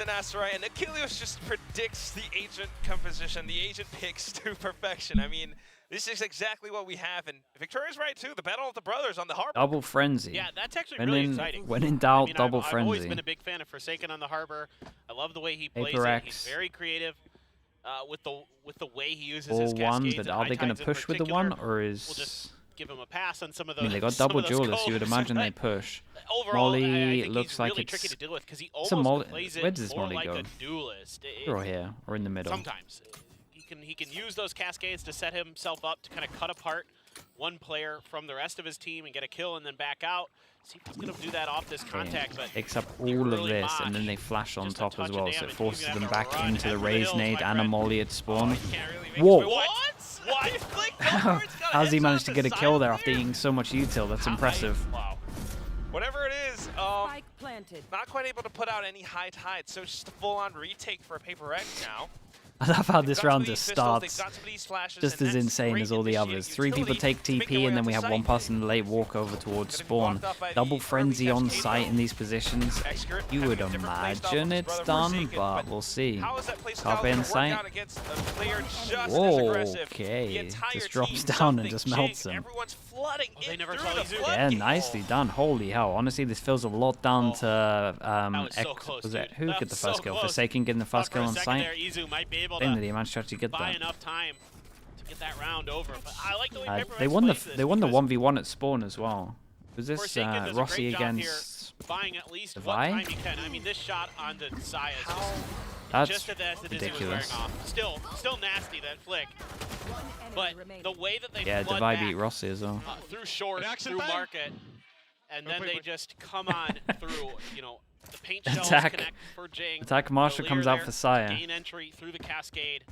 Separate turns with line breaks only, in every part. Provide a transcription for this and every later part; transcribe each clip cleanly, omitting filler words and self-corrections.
an asteroid, and Achilles just predicts the agent composition, the agent picks to perfection. I mean, this is exactly what we have, and Victoria's right too. The battle of the brothers on the harbor.
Double frenzy.
Yeah, that's actually really exciting.
When in doubt,
I mean,
double
I've
frenzy.
always been a big fan of Forsaken on the harbor. I love the way he plays
PRX.
it. He's very creative with the way he uses
Or
his cascades.
one, but are they going to push with the one, or is?
We'll just give him a pass on some of those.
I mean, they got double duelists. You would imagine they push.
Overall,
Molly
I think
looks
he's
like
really
it's.
tricky to deal with because he
It's a
almost
Molly.
plays it
Where does this
more
Molly
like
go?
a duelist.
Or here, or in the middle.
Sometimes he can use those cascades to set himself up to kind of cut apart one player from the rest of his team and get a kill and then back out. See if he's going to do that off this contact, but
picks up all of this, and then they flash on top as well, so it forces them back into the raise nade and a Molly at spawn. Whoa!
What?
How's he managed to get a kill there after eating so much util? That's impressive.
Wow. Whatever it is, not quite able to put out any high tide, so it's just a full-on retake for a PRX now.
I love how this round just starts just as insane as all the others. 3 people take TP, and then we have one person late walk over towards spawn. Double frenzy on site in these positions. You would imagine it's done, but we'll see. Carpe in sight. Whoa, okay. Just drops down and just melts him. Yeah, nicely done. Holy hell. Honestly, this feels a lot down to was it who got the first kill? Forsaken getting the first kill on site. Shame that he managed to actually get that.
Enough time to get that round over. But I like the way
they won the 1v1 at spawn as well. Was this Rossi against
buying at least one time he can. I mean, this shot on the Saya is just as ridiculous. Still nasty, that flick. But the way that they
Divide beat Rossi as well.
Through short, through market, and then they just come on through, you know, the paint shells connect for Jing.
Attack Marshall comes out for Saya.
Gain entry through the cascade.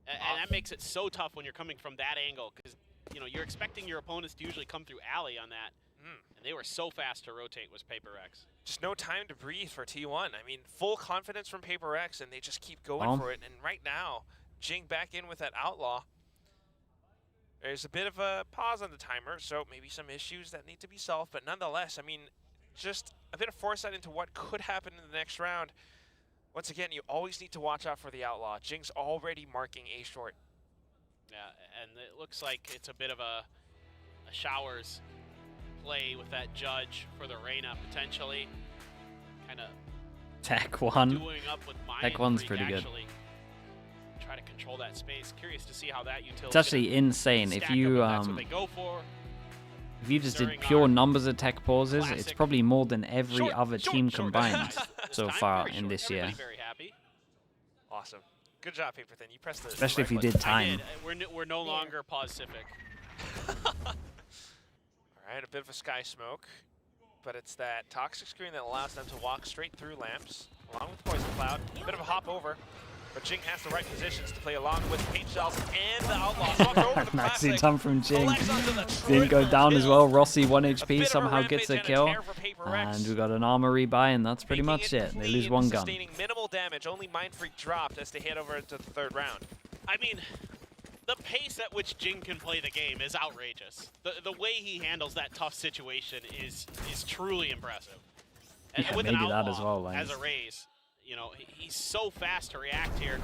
And that makes it so tough when you're coming from that angle, because you know you're expecting your opponents to usually come through alley on that. And they were so fast to rotate with PRX.
Just no time to breathe for T1. I mean, full confidence from PRX, and they just keep going for it. And right now, Jing back in with that Outlaw. There's a bit of a pause on the timer, so maybe some issues that need to be solved. But nonetheless, I mean, just a bit of foresight into what could happen in the next round. Once again, you always need to watch out for the Outlaw. Jing's already marking A short.
Yeah, and it looks like it's a bit of a Showers play with that judge for the Reyna potentially. Kind of
Tech 1.
doing up with
Tech 1's pretty good.
Try to control that space. Curious to see how that utility.
It's actually insane. If you just did pure numbers of tech pauses, it's probably more than every other team combined so far in this year.
Very happy.
Awesome. Good job, Paper Thin. You pressed the
Especially if you did time.
We're no longer pause-cific.
Alright, a bit of a sky smoke. But it's that toxic screen that allows them to walk straight through lamps, along with Poison Cloud. A bit of a hop over. But Jing has the right positions to play along with paint shells and the Outlaw.
Nicely done from Jing. Didn't go down as well. Rossi 1 HP somehow gets a kill. And we got an armor rebuy, and that's pretty much it. They lose one gun.
Minimal damage, only Mind Freak dropped as they head over into the third round.
I mean, the pace at which Jing can play the game is outrageous. The way he handles that tough situation is truly impressive. And
Yeah,
with
maybe
an
that
Outlaw
as well. Like.
as a raise, you know, he's so fast to react here.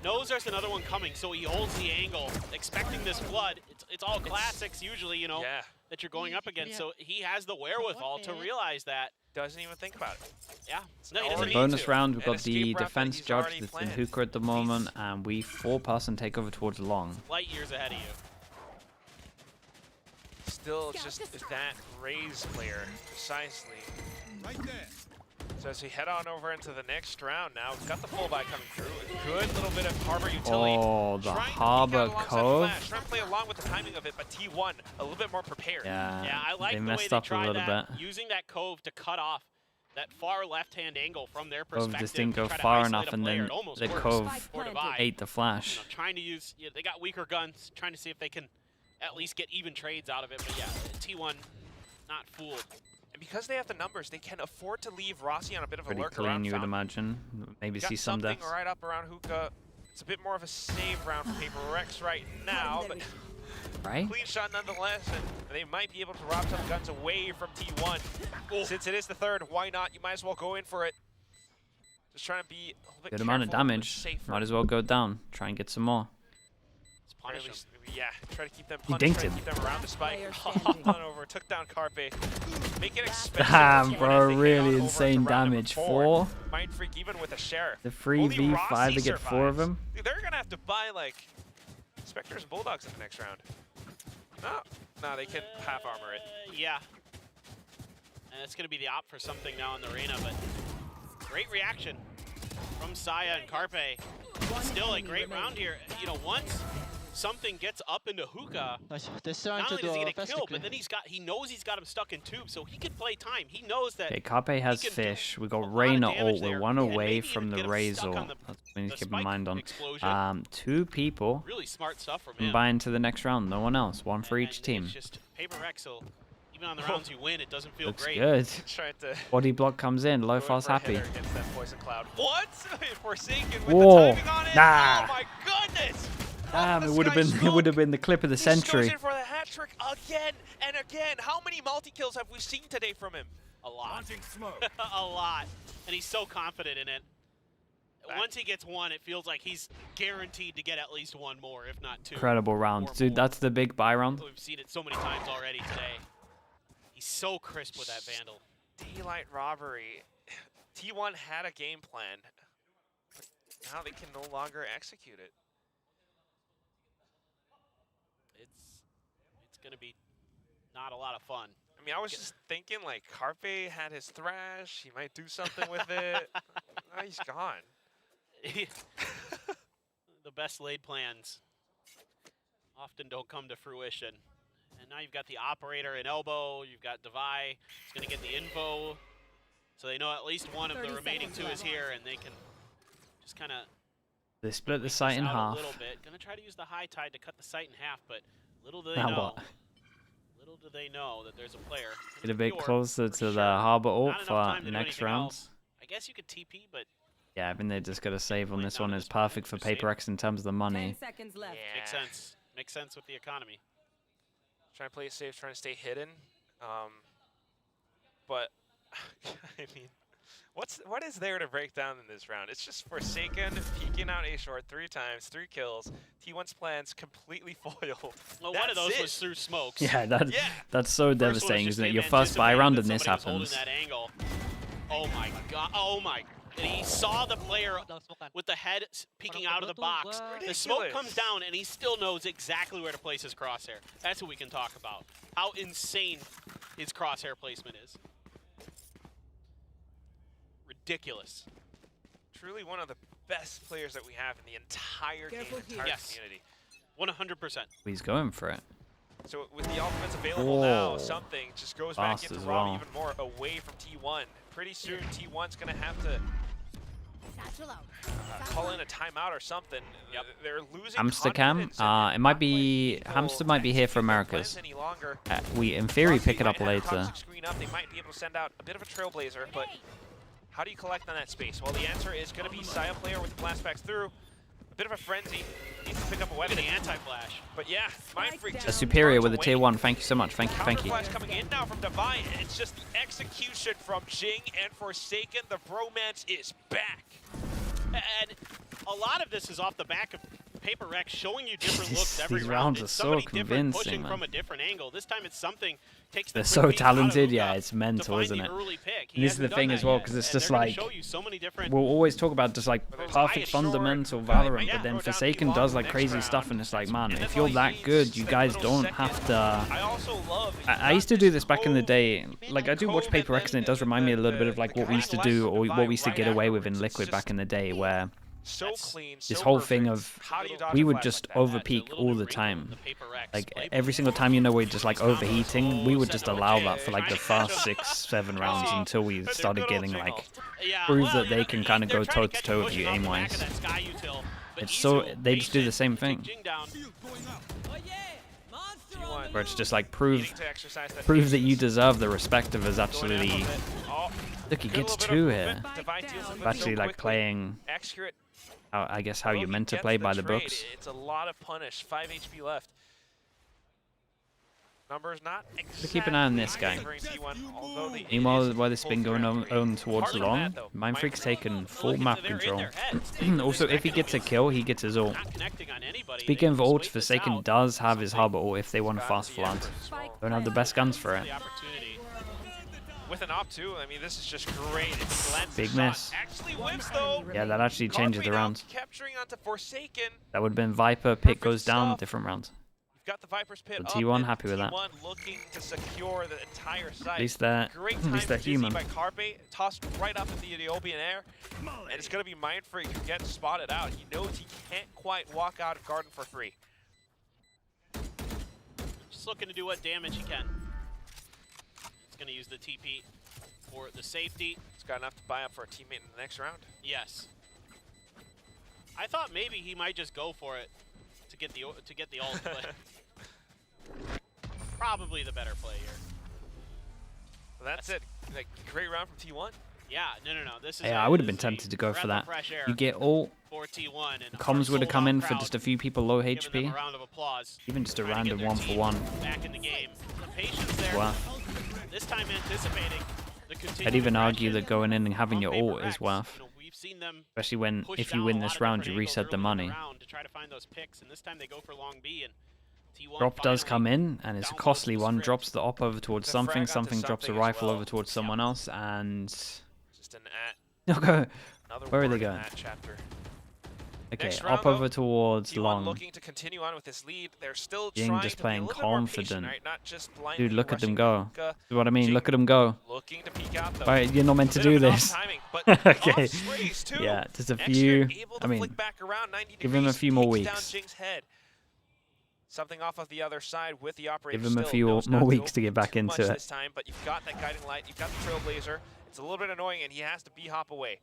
Knows there's another one coming, so he holds the angle, expecting this flood. It's all classics usually, you know, that you're going up against. So he has the wherewithal to realize that.
Doesn't even think about it.
Yeah. No, he doesn't need
Bonus
to.
round, we've got the defense judge that's in Hooker at the moment, and we 4-person take over towards long.
Light years ahead of you.
Still just that raise player, precisely.
Right there.
So as we head on over into the next round now, we've got the full buy coming through. A good little bit of harbor utility.
Oh, the harbor cove.
Trying to play along with the timing of it, but T1 a little bit more prepared.
Yeah, I like
they
the
messed
way
up
they tried
a little
that,
bit.
using that cove to cut off that far left-hand angle from their perspective.
Cove just didn't go
try to
far
isolate
enough,
a
and
player.
then
It almost
the
works.
cove
Or divide.
ate the flash.
You know, trying to use, they got weaker guns, trying to see if they can at least get even trades out of it. But yeah, T1 not fooled.
And because they have the numbers, they can afford to leave Rossi on a bit of a
Pretty
lurk
clean,
around
you would
Fountain.
imagine. Maybe
Got
see some
something
deaths.
right up around Hookah. It's a bit more of a save round for PRX right now, but
Right?
clean shot nonetheless, and they might be able to rob some guns away from T1. Since it is the third, why not? You might as well go in for it. Just trying to be a little bit
Good amount of damage. Might as well go down. Try and get some more.
Let's punish him.
Yeah, try to keep them
He
punished,
dinked him.
keep them around the spike. On over, took down Carpe. Make it expensive.
Damn, bro, really insane damage. 4.
Mind Freak even with a sheriff.
The 3v5 to get 4 of them.
Dude, they're gonna have to buy like Spectres and Bulldogs in the next round. No, they can half armor it.
Yeah. And it's gonna be the op for something now in the arena, but great reaction from Saya and Carpe. Still a great round here. You know, once something gets up into hookah, not only does he get a kill, but then he knows he's got him stuck in tube, so he can play time. He knows that. Okay,
Carpe has fish. We got Reyna ult. We're 1 away from the Razor. That's what we need to keep in mind on. 2 people.
Really smart stuff from him.
Combine to the next round. No one else. 1 for each team.
It's just PRX. So even on the rounds you win, it doesn't feel
Looks
great.
good.
Trying to
Body block comes in. Lo-Far's happy.
That poison cloud. What? Forsaken with
Whoa.
the timing on it.
Nah.
Oh my goodness.
Damn, it would have been the clip of the century.
He goes in for the hat trick again and again. How many multi-kills have we seen today from him?
A lot. A lot. And he's so confident in it. Once he gets 1, it feels like he's guaranteed to get at least 1 more, if not 2.
Incredible round. Dude, that's the big buy round.
We've seen it so many times already today. He's so crisp with that Vandal.
Daylight robbery. T1 had a game plan. Now they can no longer execute it.
It's going to be not a lot of fun.
I mean, I was just thinking, like, Carpe had his thrash. He might do something with it. Now he's gone.
The best laid plans often don't come to fruition. And now you've got the operator in elbow. You've got Devi. He's going to get the info. So they know at least one of the remaining 2 is here, and they can just kind of...
They split the site in half.
A little bit. Going to try to use the high tide to cut the site in half, but little do they know. Little do they know that there's a player.
Get a bit closer to the Harbor ult for next round.
I guess you could TP, but...
Yeah, I think they just got to save on this one. It's perfect for PRX in terms of the money.
10 seconds left.
Yeah.
Makes sense. Makes sense with the economy.
Trying to play it safe, trying to stay hidden. But, I mean, what is there to break down in this round? It's just Forsaken peeking out A short 3 times, 3 kills. T1's plans completely foiled.
Well, one of those was through smokes.
Yeah, that's so devastating, isn't it? Your first buy round and this happens.
That angle. Oh my god. Oh my. And he saw the player with the head peeking out of the box. The smoke comes down and he still knows exactly where to place his crosshair. That's what we can talk about. How insane his crosshair placement is. Ridiculous.
Truly one of the best players that we have in the entire game, entire community.
100%.
He's going for it.
So with the ultimates available now, something just goes back into Rob even more away from T1. Pretty soon T1's going to have to call in a timeout or something. Yep. They're losing
Hamster cam. It might be Hamster might be here for Americas. We in theory pick it up later.
They might be able to send out a bit of a trailblazer, but how do you collect on that space? Well, the answer is going to be Saya player with the flashbacks through. A bit of a frenzy. Needs to pick up a weapon.
The anti-flash.
But yeah, Mind Freak just
a superior with a tier 1. Thank you so much. Thank you. Thank you.
Flash coming in now from Devi. It's just the execution from Jing and Forsaken. The bromance is back.
And a lot of this is off the back of PRX showing you different looks every
These
round.
rounds are
It's
so
somebody different
convincing,
pushing
man.
from a different angle. This time it's something takes
They're so talented, yeah, it's mental, isn't it?
And
this is the thing as well, because it's just like, we'll always talk about just like perfect fundamental Valorant, but then Forsaken does like crazy stuff, and it's like, man, if you're that good, you guys don't have to... I used to do this back in the day, like I do watch PRX, and it does remind me a little bit of like what we used to do, or what we used to get away with in Liquid back in the day, where this whole thing of we would just overpeak all the time. Like every single time, you know, we're just like overheating, we would just allow that for like the first 6-7 rounds until we started getting like prove that they can kind of go toe to toe with you aim wise. It's so they just do the same thing. Where it's just like prove that you deserve the respect of us actually. Look, he gets 2 here. Actually like playing I guess how you're meant to play by the books.
It's a lot of punish. 5 HP left. Numbers not exactly.
So keep an eye on this guy. Meanwhile, while this has been going on towards long, Mindfreak's taken full map control. Also, if he gets a kill, he gets his ult. Speaking of ults, Forsaken does have his harbor ult if they want to fast plant. Don't have the best guns for it.
With an op too, I mean, this is just great.
Big miss.
Actually whips, though.
Yeah, that actually changes the round.
Capturing onto Forsaken.
That would have been Viper, Pit goes down, different round.
You've got the Viper's Pit
so T1 happy with that.
T1 looking to secure the entire site.
At least they're human.
By Carpe, tossed right up in the open air, and it's going to be Mindfreak who gets spotted out. He knows he can't quite walk out of Garden for free.
Just looking to do what damage he can. He's going to use the TP for the safety.
He's got enough to buy up for a teammate in the next round.
Yes. I thought maybe he might just go for it to get the ult, but probably the better play here.
Well, that's it. Like, great round from T1.
Yeah, no. This is.
Yeah, I would have been tempted to go for that. You get ult. Comms would have come in for just a few people low HP. Even just a random 1-for-1.
Back in the game. The patience there.
Wow.
This time anticipating the
I'd even argue that going in and having your ult is worth.
We've seen them
especially when, if you win this round, you reset the money.
To try to find those picks, and this time they go for long B, and T1
drop does come in, and it's a costly one. Drops the op over towards something. Something drops a rifle over towards someone else, and
just an
okay. Where are they going? Okay, up over towards long.
Looking to continue on with this lead. They're still
Jing
trying
just
to
playing
be a little
confident.
Patient, right? Not just
Dude, look at them go.
Luka.
See what I mean?
Jing
look at them go.
Looking to peek out, though.
Alright, you're not meant to do this.
Timing, but
okay.
too.
Yeah, just a few. I mean, give him a few more weeks.
Something off of the other side with the operator.
Give him a few more weeks to get back into it.
This time, but you've got that guiding light. You've got the Trailblazer. It's a little bit annoying, and he has to B-hop away.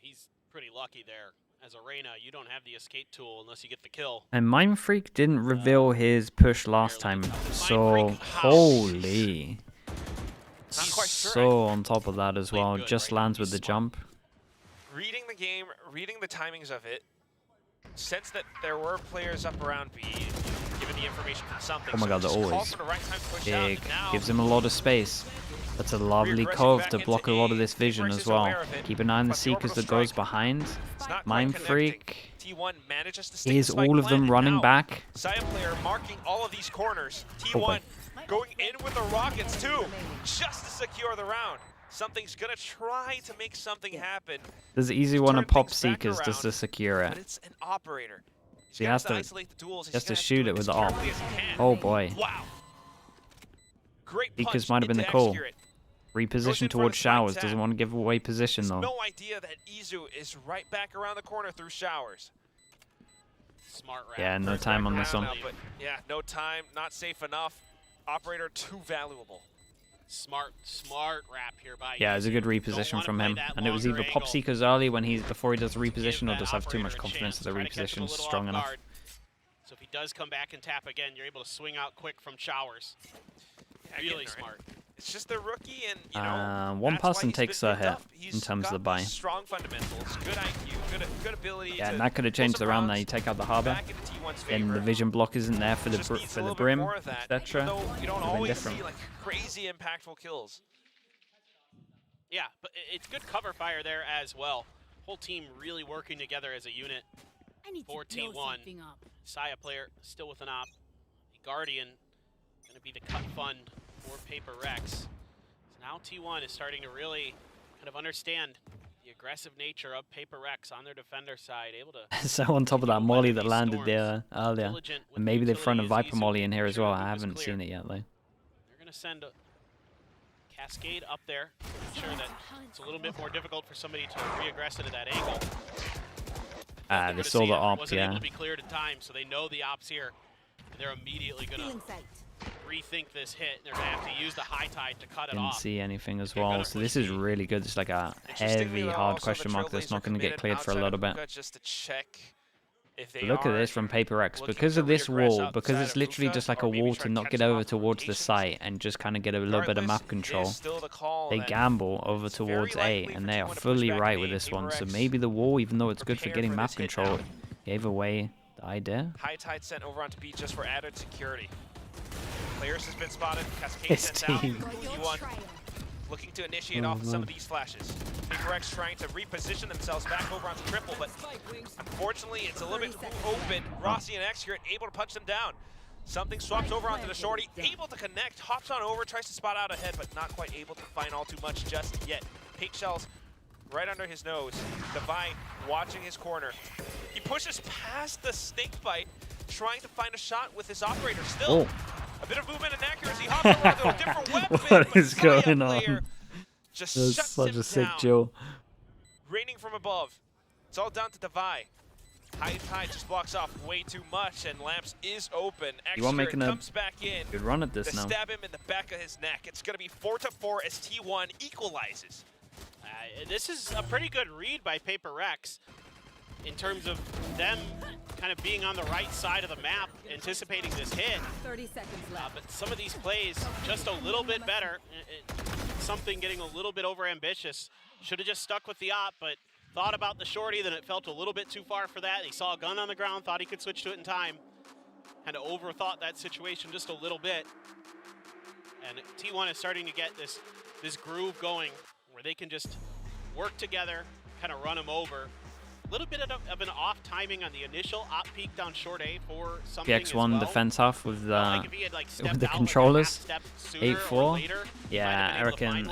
He's pretty lucky there. As a Reyna, you don't have the escape tool unless you get the kill.
And Mindfreak didn't reveal his push last time, so holy. So on top of that as well, just lands with the jump.
Reading the game, reading the timings of it, sense that there were players up around B, given the information from something.
Oh my god, the ult is big. Gives him a lot of space. That's a lovely cove to block a lot of this vision as well. Keep an eye on the Seekers that goes behind. Mindfreak is all of them running back.
Saya player marking all of these corners. T1 going in with the rockets too, just to secure the round. Something's gonna try to make something happen.
There's an easy one to pop Seekers just to secure it.
But it's an operator.
He has to shoot it with the op. Oh boy.
Wow. Great punch.
Seekers might have been the call. Reposition towards Showers. Doesn't want to give away position though.
No idea that Izu is right back around the corner through Showers.
Smart round.
Yeah, no time on this one.
But yeah, no time. Not safe enough. Operator too valuable.
Smart wrap here by
yeah, it's a good reposition from him. And it was either pop Seekers early before he does the reposition, or just have too much confidence that the reposition's strong enough.
So if he does come back and tap again, you're able to swing out quick from Showers. Really smart.
It's just the rookie, and you know,
one person takes a hit in terms of the buy.
Strong fundamentals, good IQ, good ability.
Yeah, and that could have changed the round. Now you take out the harbor, and the vision block isn't there for the brim, etc.
You don't always see like crazy impactful kills.
Yeah, but it's good cover fire there as well. Whole team really working together as a unit. For T1, Saya player still with an op. Guardian gonna be the cut fund for PRX. So now T1 is starting to really kind of understand the aggressive nature of PRX on their defender side, able to.
So on top of that molly that landed there earlier, and maybe they've thrown a Viper molly in here as well. I haven't seen it yet though.
They're gonna send a Cascade up there, to ensure that it's a little bit more difficult for somebody to re-aggress into that angle.
They saw the op,
wasn't
yeah.
able to be cleared in time, so they know the op's here. And they're immediately gonna rethink this hit. They're gonna have to use the high tide to cut it off.
Didn't see anything as well, so this is really good. It's like a heavy, hard question mark that's not going to get cleared for a little bit.
Just to check if they
Look at this from PRX. Because of this wall, because it's literally just like a wall to not get over towards the site and just kind of get a little bit of map control, they gamble over towards A, and they are fully right with this one. So maybe the wall, even though it's good for getting map control, gave away the idea.
High tide sent over onto B just for added security. Players has been spotted. Cascade sent out. T1 looking to initiate off some of these flashes. PRX trying to reposition themselves back over onto triple, but unfortunately it's a little bit open. Rossi and X here able to punch them down. Something swaps over onto the shorty, able to connect, hops on over, tries to spot out ahead, but not quite able to find all too much just yet. Pink shells right under his nose. Divine watching his corner. He pushes past the snake bite, trying to find a shot with his operator. Still, a bit of movement and accuracy. Hops over to a different weapon.
What is going on?
Just
That's
shuts
such
him
a sick
down.
duel.
Raining from above. It's all down to Divine. High just blocks off way too much, and Lamps is open.
T1 making a
comes back in.
Good run at this now.
Stab him in the back of his neck. It's going to be 4-4 as T1 equalizes.
This is a pretty good read by PRX in terms of them kind of being on the right side of the map, anticipating this hit.
30 seconds left.
But some of these plays just a little bit better. Something getting a little bit over ambitious. Should have just stuck with the op, but thought about the shorty, then it felt a little bit too far for that. He saw a gun on the ground, thought he could switch to it in time. Kind of overthought that situation just a little bit. And T1 is starting to get this groove going where they can just work together, kind of run him over. A little bit of an off timing on the initial op peek down short A for something
PX1
as well.
defense half with the
Like if he had,
with the
out,
controllers.
like, 8-4.
Yeah, I reckon.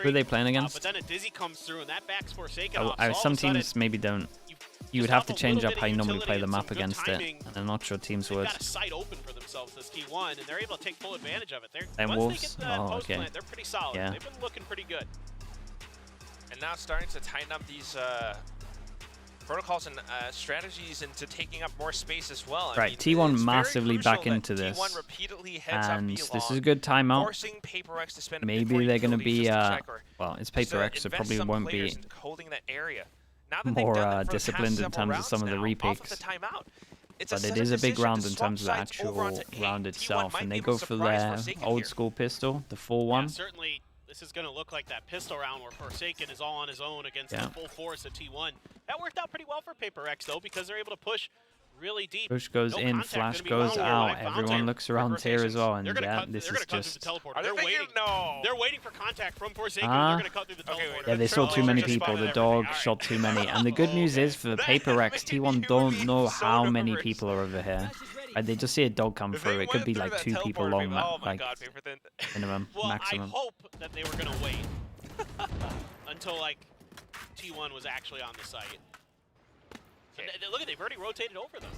Who are they playing against?
But then a Dizzy comes through and that backs Forsaken off.
I,
So
some
all of a sudden,
teams maybe don't. You would have to change up how you normally play the map against it, and I'm not sure teams
they've
would.
got a site open for themselves as T1, and they're able to take full advantage of it.
And
once
Wolves?
they get the
Oh,
post
okay.
plant, they're pretty solid.
Yeah.
They've been looking pretty good.
And now starting to tighten up these protocols and strategies into taking up more space as well. I
Right,
mean,
T1
it's very
massively
crucial
back
that
into this,
T1 repeatedly heads up
and
B
this is
long,
a good timeout.
forcing PRX to spend a bit
Maybe
more
they're going to
utility
be,
just to check or
well, it's
just to
PRX, so
invest
probably
some
won't
players
be
into holding that area. Now that they've
more
done that for the past
disciplined in
several
terms of some of the
rounds now, off
repicks.
of the timeout, it's
But
a
it is a big
decision
round
to
in
swap
terms of the
sides over
actual
onto A.
round
T1
itself,
might
and
be
they
able
go
to
for
surprise
their
Forsaken
old
here.
school pistol, the 4-1.
Yeah, certainly, this is going to look like that pistol round where Forsaken is all on his own against the full force of T1. That worked out pretty well for PRX, though, because they're able to push really deep.
Push goes
No
in,
contact,
flash
gonna be
goes
well
out.
where I found
Everyone
it.
looks around here as well, and
They're gonna
yeah,
cut,
this
they're
is
gonna cut through
just.
the teleporter.
Are they
They're
thinking?
waiting.
No.
They're waiting for contact from Forsaken.
Ah.
They're gonna cut through the
Okay,
teleporter.
wait,
Yeah, they saw too many people. The dog shot too many, and the good news is for the PRX, T1 don't know how many people are over here. Right, they just see a dog come through. It could be like 2 people long,
Oh my
like
God, Paperthin.
minimum,
Well,
maximum.
I hope that they were gonna wait until like T1 was actually on the site.
Okay.
Look at, they've already rotated over them.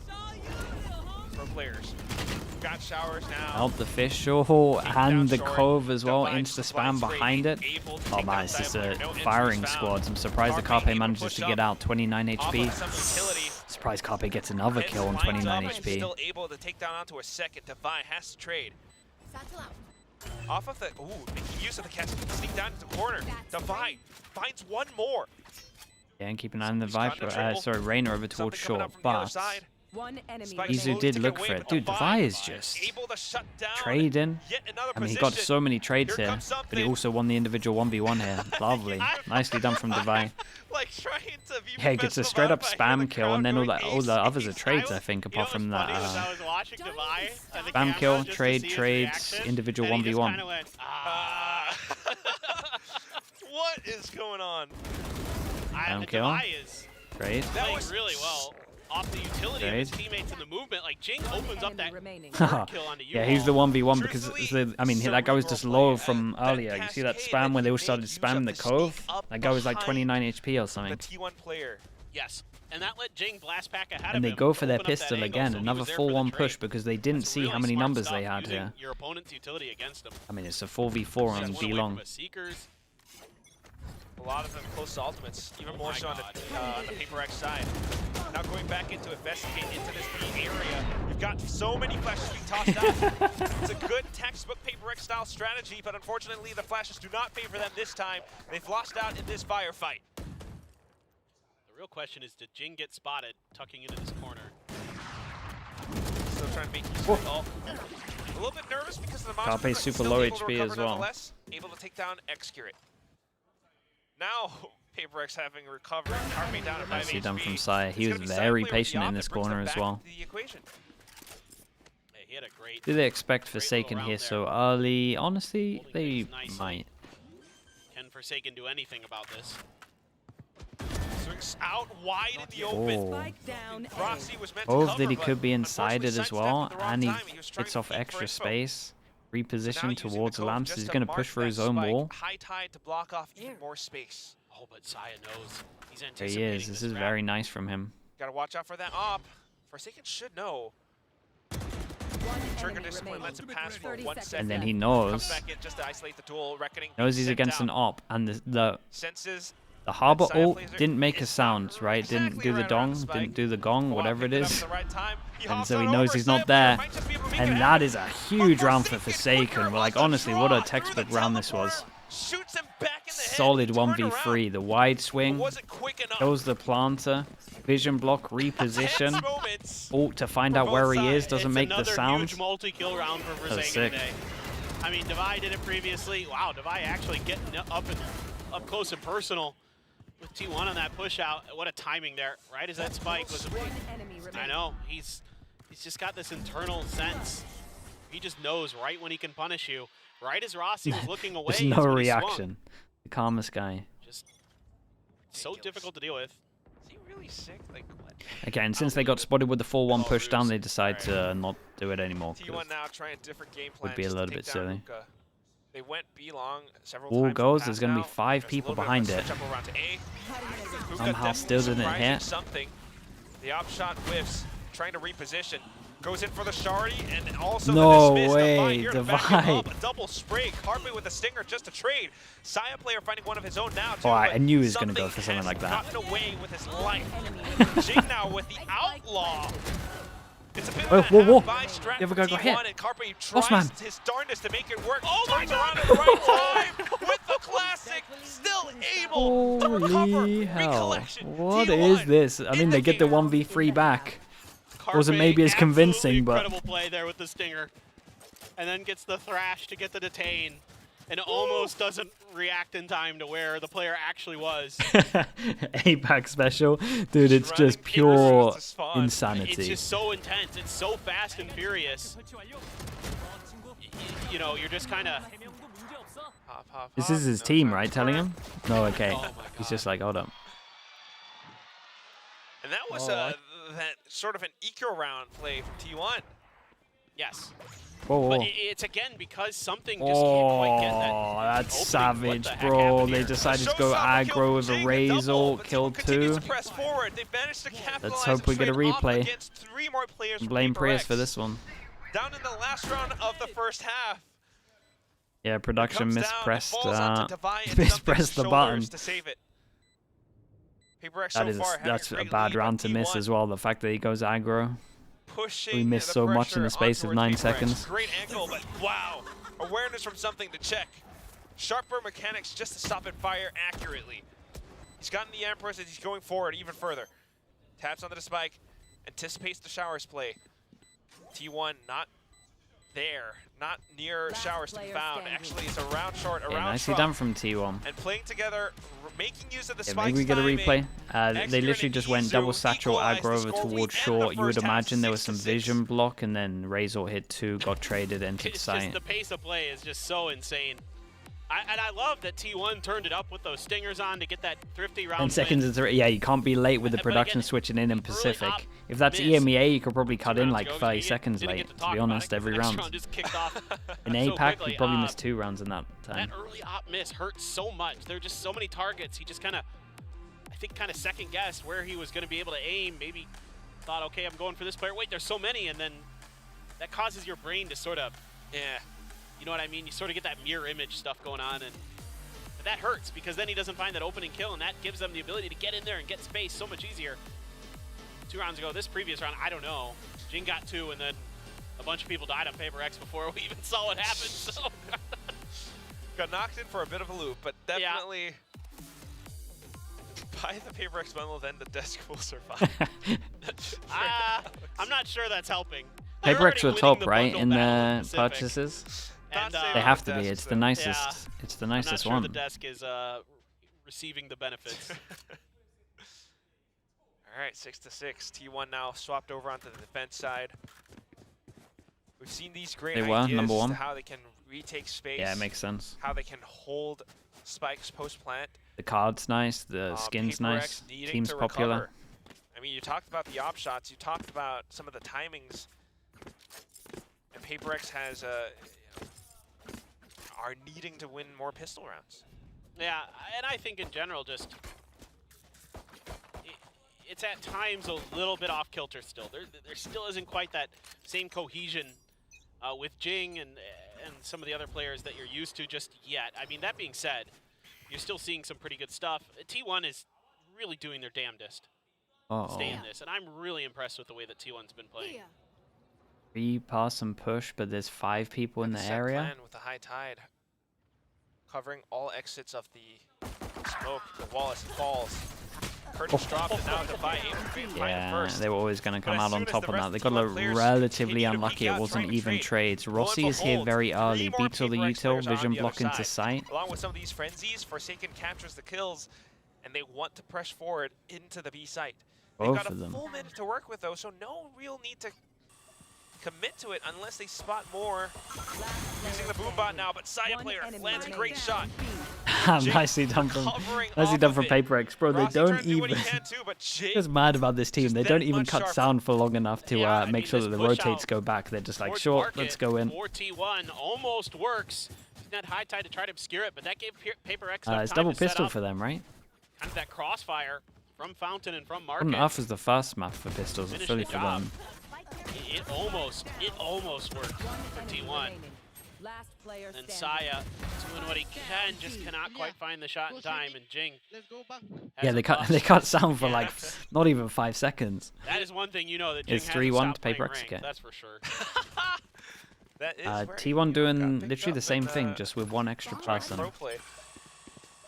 Pro players. Got showers now.
Help the fish, oh, and the
short.
cove as well.
Divine
Insta spam
spray,
behind it.
able to
Oh
take
man,
down
it's just
Dive
a
Layer. No
firing
entries found.
squad. I'm surprised the
Carpe
Carpe
able to
manages
push
to
up
get out 29
off
HP.
of some utility.
Surprised Carpe gets another
Hence
kill on
lines
29
up and
HP.
Still able to take down onto a second. Divine has to trade.
Satchel out.
Off of the, making use of the catch, sneak down into the corner. Divine finds one more.
Yeah, and keep an eye on the
Somebody's
Viper.
gotten a triple.
Sorry, Rainer over
Something
towards
coming
short,
up from the other
but
side.
One enemy.
Spike
Izu
slowly
did
ticking
look
away,
for it.
but
Dude,
Divine
Devi is just
able to shut down
trading.
yet another
I mean, he
position.
got so many trades
Here
here,
comes
but he
something.
also won the individual 1v1 here. Lovely. Nicely done from Devi.
Like trying to be
Yeah, he gets a straight up spam kill, and then all the others are
ace.
trades, I think, apart from that.
I was watching Devi on the
Spam
camera
kill,
just to
trade,
see his
trades,
reaction,
individual
and he just
1v1.
kinda went,
What is going on?
Spam kill.
Devi is
Trade.
That
playing
was
really well off the utility of his
Trade.
teammates in the movement. Like Jing opens up that
remaining.
third kill onto
Yeah, he's the
U-Haul.
1v1 because I mean that guy was just low from
That
earlier. You see that
cascade
spam
that
where they
he
all
made,
started
use
spamming
up
the
to
cove?
sneak up
That guy was like
behind
29 HP or
The
something.
T1 player.
Yes, and that let Jing blast back ahead
And
of
they
him,
go for their
open up that
pistol
angle,
again,
so he
another
was there for the
4-1 push
trade.
because they didn't
That's
see how
really
many
smart
numbers
stuff,
they had
using
here.
your opponent's utility against him.
I mean, it's a 4v4 on
Just went
B
away
long.
from a Seekers.
A lot of them close to ultimates, even
Oh
more
my
so on
God.
the PRX side. Now going back into investigate into this B area. You've got so many flashes being tossed out. It's a good textbook PRX style strategy, but unfortunately the flashes do not favor them this time. They've lost out in this firefight.
The real question is, did Jing get spotted tucking into this corner?
Still trying to make use of it all. A little bit nervous because of the monster.
Carpe's
but
super
still
low
able to
HP
recover
as well.
nonetheless. Able to take down Excurate. Now, PRX having recovered. Carpe down at 5
Nicely done
HP.
from Sai. He
It's
was
gonna be
very
Sai player with
patient
the
in
op
this
that brings them
corner as
back
well.
to the equation.
He had a great.
Do they expect Forsaken here so early? Honestly, they might.
Can Forsaken do anything about this?
Swings out wide in the open.
Spike down.
Roxy was meant to
Both
cover,
that he
but
could be inside it
unfortunately
as well,
sidestepped at the wrong
and he
time. Was trying
gets
to
off
peek for
extra
info.
space.
So now
Reposition
using the
towards the
cove
lamps.
just
He's
to
going to
mark
push for
that
his own
spike.
wall.
High tide to block off even more space.
Oh, but Saya knows. He's
There
anticipating
he is. This is
grab.
very nice from him.
Gotta watch out for that op. Forsaken should know. Trigger discipline lets it pass for 1 second.
And then he
Comes
knows.
back in just to isolate the duel. Reckoning
Knows
being
he's
sent
against an
out.
op, and the
Senses
Harbor
Saya
ult
plays it.
didn't make a
It's
sound,
not
right? Didn't
exactly
do the
right around
dong,
the spike.
didn't do the gong,
Go out,
whatever it
pick up
is.
at the right time. He
And
hops
so he
on
knows
over.
he's
Saya
not
player
there.
might just be able to make it
And that
happen.
is a huge round for
Forsaken
Forsaken.
quicker
Like,
on the
honestly, what
draw
a
through
textbook
the
round this was.
teleport. Shoots him back in the head.
Solid
He turned
1v3.
around,
The wide
but
swing.
wasn't quick enough.
Goes the planter. Vision block, reposition.
Tense moments.
Ult to find
for
out
both
where he
sides.
is. Doesn't
It's
make the
another
sound.
huge multi-kill round for
That was
Forsaken
sick.
today. I mean, Devi did it previously. Wow, Devi actually getting up close and personal with T1 on that push out. What a timing there, right as that spike was.
One enemy remaining.
I know, he's just got this internal sense. He just knows right when he can punish you. Right as Rossi was looking away.
There's
is
no
when he swung.
reaction. The calmest guy.
Just so difficult to deal with.
Is he really sick? Like what?
Again, since they got spotted with the 4-1 push down, they decide to not do it anymore. 'Cause
T1 now trying different game plan.
would be a
just to
little
take
bit
down
silly.
Luka. They went B long several
Ball
times.
goes,
in
there's
the
gonna be
past
5
now.
people
There's a
behind
little
it.
bit of a switch up around to A. Luka
Somehow
definitely
still didn't
surprising
hit.
Something. The op shot whiffs, trying to reposition. Goes in for the Shari and also
No
the dismiss.
way,
Devi here to back him
Devi.
up. A double spray. Carpet with a stinger just to trade. Saya player finding one of his own now too.
Oh, I
but
knew he was gonna go for something
has
like that.
Gotten away with his life.
Enemy
Jing now with the outlaw. It's a bit
Whoa,
of a
whoa, whoa.
half-buy strat
The other
for
guy got hit.
T1, and Carpe
Boss
tries
man.
his darndest to make it work.
Oh my
Turns
God.
around at the right time with the classic, still able to recover.
Holy hell.
Recollection.
What
T1
is this? I mean, they get the 1v3 back. Wasn't
Carpe,
maybe as convincing,
absolutely
but-
incredible play there with the stinger, and then gets the thrash to get the detain, and almost doesn't react in time to where the player actually was.
APAC special. Dude, it's
Running
just
in
pure
response to spawn.
insanity.
It's just so intense. It's so fast and furious. You know, you're just kind of.
This is his team, right? Telling him? No, okay.
Oh my
He's
God.
just like, hold up.
And that was
Oh,
that sort of an eco round play from T1.
Yes.
Whoa,
But
whoa.
it's again because something just can't quite get that.
Oh, that's
opening. What
savage,
the heck
bro.
happened
They
here?
decided to go
Showstopper kill
aggro
from
with a
Jing,
Raze
double,
ult,
but
kill
T1 continues
2.
to press forward. They've managed to capitalize
hope we
and
get a
trade off
replay.
against 3 more players from
Blame Prius
PRX.
for this one.
Down in the last round of the first half.
Yeah, production
Comes down, it
mispressed.
falls onto Devi and
Mispressed the
Dumping's
button.
shoulders to save it. PRX
That
so
is,
far having
that's a
great
bad
lead, but
round to miss
T1
as well. The fact that he goes aggro.
pushing
We missed
the
so much in the
pressure
space of
onto
9
PRX.
seconds.
Great angle, but wow. Awareness from something to check. Sharper mechanics just to stop it fire accurately. He's gotten the Empress as he's going forward even further. Taps onto the spike, anticipates the showers play. T1 not there, not near
Last
showers to be
player
found.
standing.
Actually, it's a round short, a
Yeah,
round
nicely
shot.
done from T1.
And playing together, making use of the
Yeah,
spikes
maybe we get a
timing.
replay. They
Executing
literally
an
just went
Izu,
double satchel
equalized
aggro
the
over
score. We
towards
end the
short. You would
first half
imagine there was
6-6.
some vision block, and then Razor hit 2, got traded into the
It's just
site.
the pace of play is just so insane. And I love that T1 turned it up with those stingers on to get that thrifty round
10 seconds
win.
and 3. Yeah, you can't be late with the
But
production
again,
switching in
early
Pacific.
op
If that's
miss.
EMEA, you could probably cut
2
in
rounds
like
ago,
30
you
seconds
didn't
late,
get
to
talk
be
about
honest,
it 'cause
every
the next
round.
just kicked off
In
so
APAC,
quickly.
you probably missed 2 rounds in that time.
That early op miss hurt so much. There were just so many targets. He just kind of, I think, kind of second guessed where he was going to be able to aim. Maybe thought, okay, I'm going for this player. Wait, there's so many, and then that causes your brain to sort of,
Yeah.
you know what I mean? You sort of get that mirror image stuff going on, and that hurts because then he doesn't find that opening kill, and that gives them the ability to get in there and get space so much easier. 2 rounds ago, this previous round, I don't know. Jing got 2, and then a bunch of people died on PRX before we even saw what happened. So
Got knocked in for a bit of a loop, but definitely by the PRX bundle, then the desk will survive.
I'm not sure that's helping. They're
PRX
already
were
winning
top,
the
right,
bundle
in
battle
the
Pacific,
purchases?
and,
Not
They
Yeah,
have
the
to be.
desks,
It's the
though.
nicest. It's the
I'm not
nicest
sure
one.
the desk is receiving the benefits.
All right, 6-6. T1 now swapped over onto the defense side. We've seen these great
They were
ideas
number
as
one.
to how they can retake space.
Yeah, it makes sense.
How they can hold spikes post-plant.
The card's nice, the skin's nice, team's popular.
Recover. I mean, you talked about the op shots, you talked about some of the timings, and PRX has are needing to win more pistol rounds.
Yeah, and I think in general, just it's at times a little bit off kilter still. There still isn't quite that same cohesion with Jing and some of the other players that you're used to just yet. I mean, that being said, you're still seeing some pretty good stuff. T1 is really doing their damnedest to stay in this, and I'm really impressed with the way that T1's been playing.
3 pass and push, but there's 5 people in the area.
Plan with the high tide, covering all exits of the smoke. The wall as it falls. Curtains dropped, and now Defy able to find
Yeah,
first.
they were always going to come
But as
out on
soon as
top
the
on
rest
that.
of
They
the
got
T1
a
players
relatively
continue to
unlucky.
peek
It
out,
wasn't
trying to
even
trade.
trades.
Going
Rossi
for
is here
hold.
very
3
early.
more
Beats all the
PRX
util,
players on
vision
the
block
other
into
side.
sight.
Along with some of these frenzies, Forsaken captures the kills, and they want to press forward into the B site. They've
Both
got a
of them.
full minute to work with, though, so no real need to commit to it unless they spot more. Using the boom bot now, but Saya player lands a great shot.
Nicely done from
Covering
PRX, bro. They
Rossi
don't
trying to do what
even.
he can too, but Jing
Just mad about this team.
just
They
that
don't even
much
cut
sharper.
sound for long enough to
Yeah, I
make
mean,
sure that
this
the
push
rotates
out
go back. They're just like,
towards
sure,
market
let's go in.
for T1 almost works. That high tide to try to obscure it, but that gave PRX enough
It's
time
double
to set
pistol
up
for them, right?
kind of that crossfire from Fountain and from Market.
Good enough as the first map for pistols.
Finish
Fully
the
for
job.
them.
It almost worked for T1. And Saya doing what he can, just cannot quite find the shot in time. And Jing.
Yeah, they cut sound for like not even 5 seconds.
That is one thing you know that Jing
It's
hasn't
3-1
stopped
to
playing
PRX
ranked,
again.
that's for sure.
That is where
T1
he
doing
got picked
literally the
up
same
in,
thing, just with one extra
trying
person.
pro play.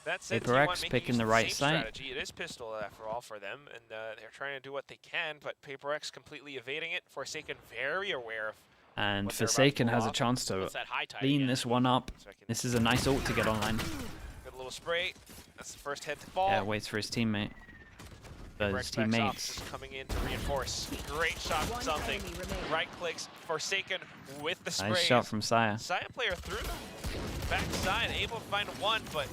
That said,
PRX
T1 making
picking
use
the
of
right
same
site.
strategy. It is pistol after all for them, and they're trying to do what they can, but PRX completely evading it. Forsaken very aware of
And
what they're about to
Forsaken
pull
has a
off.
chance to
It's that high tide
clean
again.
this one up.
Second.
This is a nice ult to get online.
Good little spray. That's the first head to fall.
Yeah, waits for his teammate. But his
PRX backs off,
teammates.
just coming in to reinforce. Great shot from something. Right clicks. Forsaken with the spray.
Nice shot from Saya.
Saya player through the backside, able to find one, but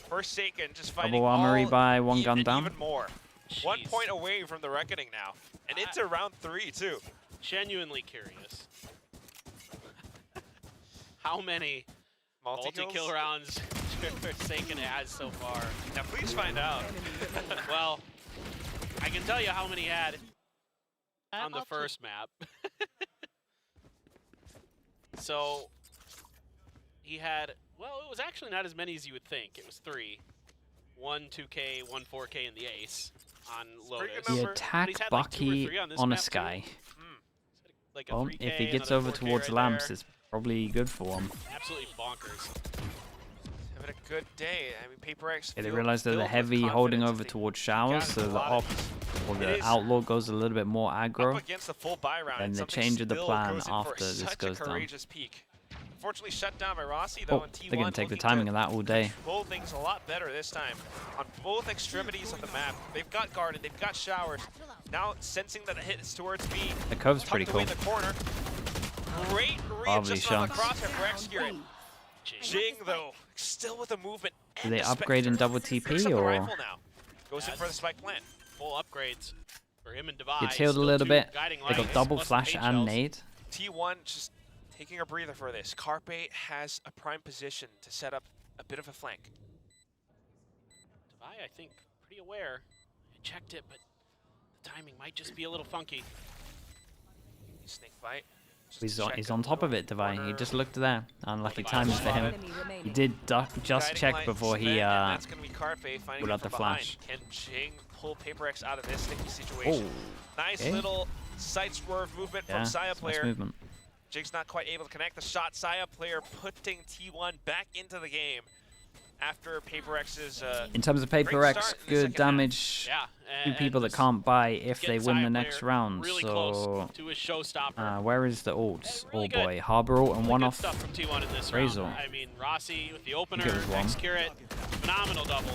Forsaken just finding
Double armory
all
by one gun
and
down.
even more.
Jeez.
1 point away from the reckoning now, and into round 3 too.
Genuinely curious. How many multi-kill rounds Forsaken has so far?
Now please find out.
Well, I can tell you how many he had on the first map. So he had, well, it was actually not as many as you would think. It was 3. 1 2K, 1 4K in the ace on Lotus.
good
The
number.
But
attack
he's had like 2 or 3
Bucky
this
on a
map too.
sky.
Like a
Well,
3K,
if he gets
another
over
4K
towards
right
lamps,
there.
it's probably good for him.
Absolutely bonkers.
Having a good day. I mean, PRX.
Yeah, they realize that the heavy holding over towards showers, so the op or the outlaw goes a little bit more
Up
aggro.
against the full buy round.
and
and
they
something
change the
still
plan
goes in for
after this
such
goes
a
down.
courageous peak. Unfortunately shut down by Rossi though,
Oh,
and T1
they're gonna take the
looking
timing
to
of that all day.
control things a lot better this time. On both extremities of the map, they've got garden, they've got showers. Now sensing that the hit is towards B.
The cove's pretty
tucked away
cool.
in the corner. Great
Lovely
readjustment on the
shots.
crosshair for Execute. Jing though, still with the movement.
Do
and
they
the
upgrade in
Spectre.
double
Picks
TP
up the
or
rifle now. Goes in for the spike plant.
Full upgrades for him and Devi.
gets healed a
Still
little
2
bit?
guiding
They got
lights,
double
plus the
flash
paint
and
shells.
nade.
T1 just taking a breather for this. Carpe has a prime position to set up a bit of a flank.
Devi, I think, pretty aware. I checked it, but the timing might just be a little funky.
Snake bite.
He's on top of it, Devi. He just looked there. Unlucky timing for him. He did just
Guiding
check
light
before he
spent, and that's gonna be Carpe finding
put
it
out the
from behind.
flash.
Can Jing pull PRX out of this sticky situation?
Oh,
Nice
okay.
little side swerve movement
Yeah,
from Saya
nice
player.
movement.
Jing's not quite able to connect the shot. Saya player putting T1 back into the game after PRX's
In terms of
great
PRX,
start in the
good
second half.
damage.
Yeah.
Two people that
just
can't buy if they
getting
win the
Saya
next
player
round.
Really
So,
close to his showstopper.
where is the ults?
Really
Oh
good.
boy, Harbor ult and
Really
one
good
off.
stuff from T1 in this
Razor.
round. I mean, Rossi with the opener,
it was one.
X-Curate, phenomenal double.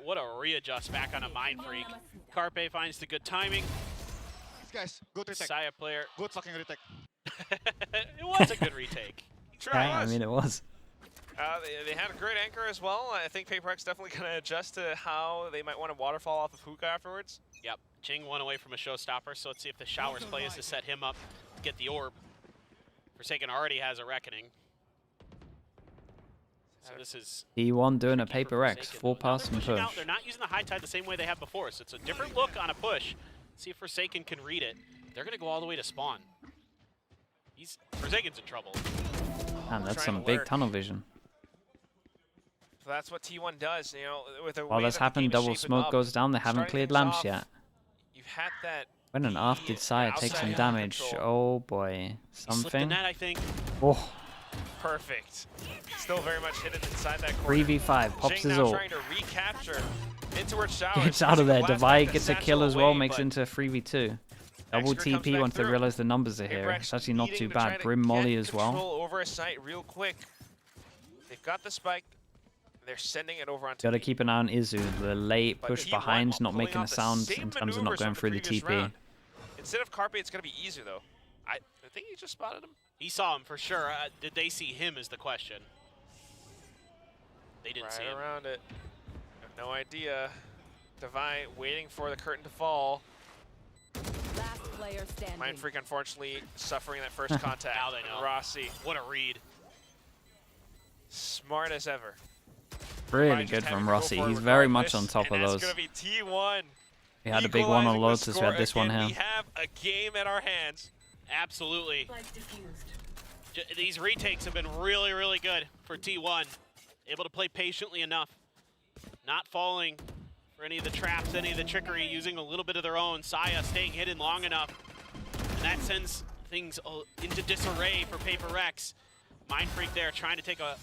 What a readjust back on a Mind Freak. Carpe finds the good timing.
Guys, good retake.
Saya player
Good fucking retake.
It was a good retake.
Yeah, I mean, it was.
They had a great anchor as well. I think PRX definitely going to adjust to how they might want to waterfall off of Hookah afterwards.
Yep, Jing won away from a showstopper, so let's see if the Showers play is to set him up to get the orb. Forsaken already has a Reckoning. So this is
T1 doing a Paper X, full pass and push.
They're not using the high tide the same way they have before, so it's a different look on a push. See if Forsaken can read it. They're going to go all the way to spawn. Forsaken's in trouble.
Man, that's some big tunnel vision.
So that's what T1 does, you know, with the
While
way
that's
that the
happened,
game is
double
shaping
smoke
up,
goes down. They haven't
starting
cleared
things
lamps
off,
yet.
You've had that.
When an off did side takes some damage. Oh boy, something.
The net, I think.
Oh.
Perfect. Still very much hidden inside that corner.
3v5, pops his ult.
Trying to recapture into where Showers.
Gets out of there. Divide gets a kill as well, makes it into a 3v2. Double TP once they realize the numbers are here. It's actually not too bad. Grim Molly as well.
Over a site real quick. They've got the spike. They're sending it over onto.
Gotta keep an eye on Izu. The late push behind, not making a sound in terms of not going through the TP.
Instead of Carpe, it's gonna be Izu though. I think he just spotted him.
He saw him for sure. Did they see him is the question. They didn't see him.
Right around it. I have no idea. Divine waiting for the curtain to fall.
Last player standing.
Mind Freak unfortunately suffering that first contact.
Now they know.
Rossi.
What a read.
Smart as ever.
Really good from Rossi. He's very much on top of those.
That's going to be T1.
We had a big one on Lotus. We had this one here.
We have a game at our hands.
Absolutely. These retakes have been really, really good for T1. Able to play patiently enough. Not falling for any of the traps, any of the trickery, using a little bit of their own. Saya staying hidden long enough. And that sends things into disarray for Paper X. Mind Freak there trying to take a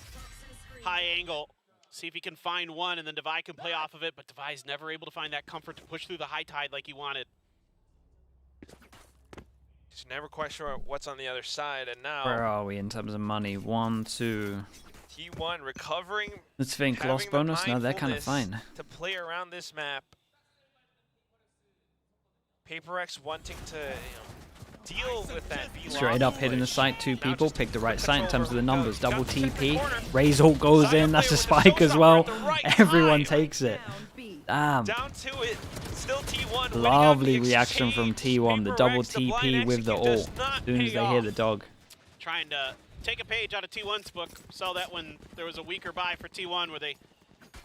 high angle. See if he can find one, and then Devi can play off of it, but Devi's never able to find that comfort to push through the high tide like he wanted.
He's never quite sure what's on the other side, and now...
Where are we in terms of money? 1, 2...
T1 recovering...
Let's think, lost bonus? No, they're kind of fine.
To play around this map. Paper X wanting to, deal with that V
straight up hitting the site, 2 people, pick the right site in terms of the numbers. Double TP, Ray's ult goes in, that's a spike as well. Everyone takes it. Damn.
Down to it. Still T1.
Lovely reaction from T1, the double TP with the ult as soon as they hear the dog.
Trying to take a page out of T1's book, saw that when there was a weaker buy for T1 where they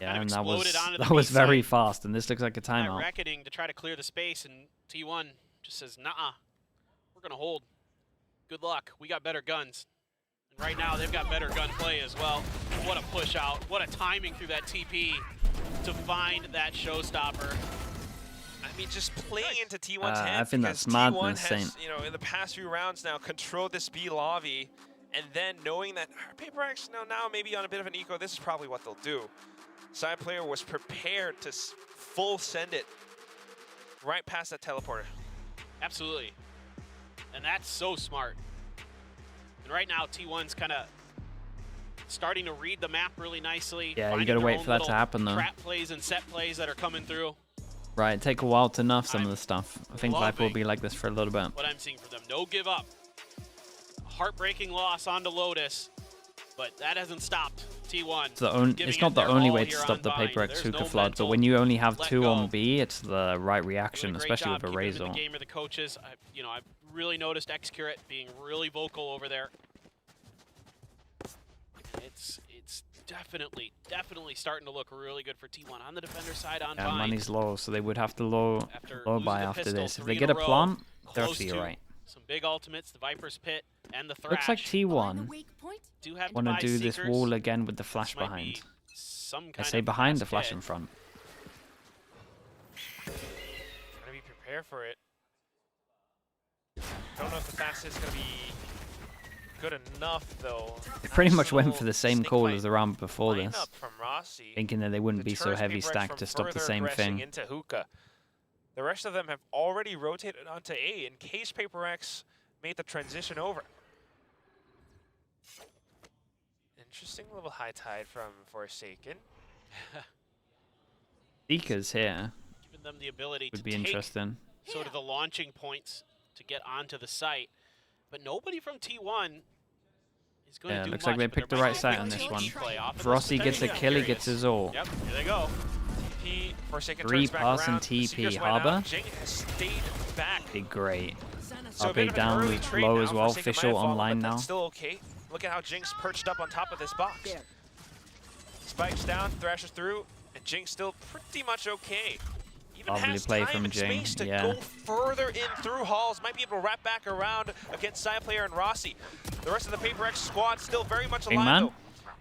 and that was very fast, and this looks like a timeout.
Reckoning to try to clear the space, and T1 just says, nah, we're going to hold. Good luck. We got better guns. And right now, they've got better gunplay as well. What a push out. What a timing through that TP to find that showstopper.
I mean, just playing into T1's hands.
I think that's madness,
Saint. In the past few rounds now, controlled this B lobby, and then knowing that Paper X, now maybe on a bit of an eco, this is probably what they'll do. Side player was prepared to full send it right past that teleporter.
Absolutely. And that's so smart. And right now, T1's kind of starting to read the map really nicely.
Yeah, you got to wait for that to happen, though.
Trap plays and set plays that are coming through.
Right, take a while to nerf some of the stuff. I think Viper will be like this for a little bit.
What I'm seeing from them, no give up. Heartbreaking loss onto Lotus, but that hasn't stopped T1.
It's not the only way to stop the Paper X Hookah flood, but when you only have 2 on B, it's the right reaction, especially with a Razor.
The game or the coaches, I've really noticed Xcurate being really vocal over there. It's definitely starting to look really good for T1 on the defender side. On
Vine. Money's low, so they would have to low buy after this. If they get a plant, they're actually right.
Some big ultimates, the Viper's Pit and the Thrash.
Looks like T1 want to do this wall again with the flash behind. I say behind the flash in front.
Trying to be prepared for it. Don't know if the fast is going to be good enough, though.
They pretty much went for the same call as the round before this,
from Rossi,
thinking that they wouldn't be so heavy stacked to stop the same thing.
Into Hookah. The rest of them have already rotated onto A in case Paper X made the transition over. Interesting little high tide from Forsaken.
Seekers here
giving them the ability
would
to
be interesting.
Sort of the launching points to get onto the site. But nobody from T1 is going to do
looks
much,
like they
but
picked the
there might
right
be
site
a
on this
TP
one.
play off of
Rossi
this.
gets a kill, he gets his ult.
Yep, here they go.
TP, Forsaken
3
turns back
pass and
around. The
TP.
Seekers went
Harbor.
out. Jing has stayed back.
Be great.
So a
RP
bit of an
down
early trade
low
now.
as well.
Forsaken might
Official
have fallen,
online
but
now.
that's still okay. Look at how Jing's perched up on top of this box. Spikes down, thrashes through, and Jing's still pretty much okay. Even
Lovely
has
play
time
from
and
Jing,
space to
yeah.
go further in through halls. Might be able to wrap back around against Player and Rossi. The rest of the PRX squad still very much alive
Wingman?
though.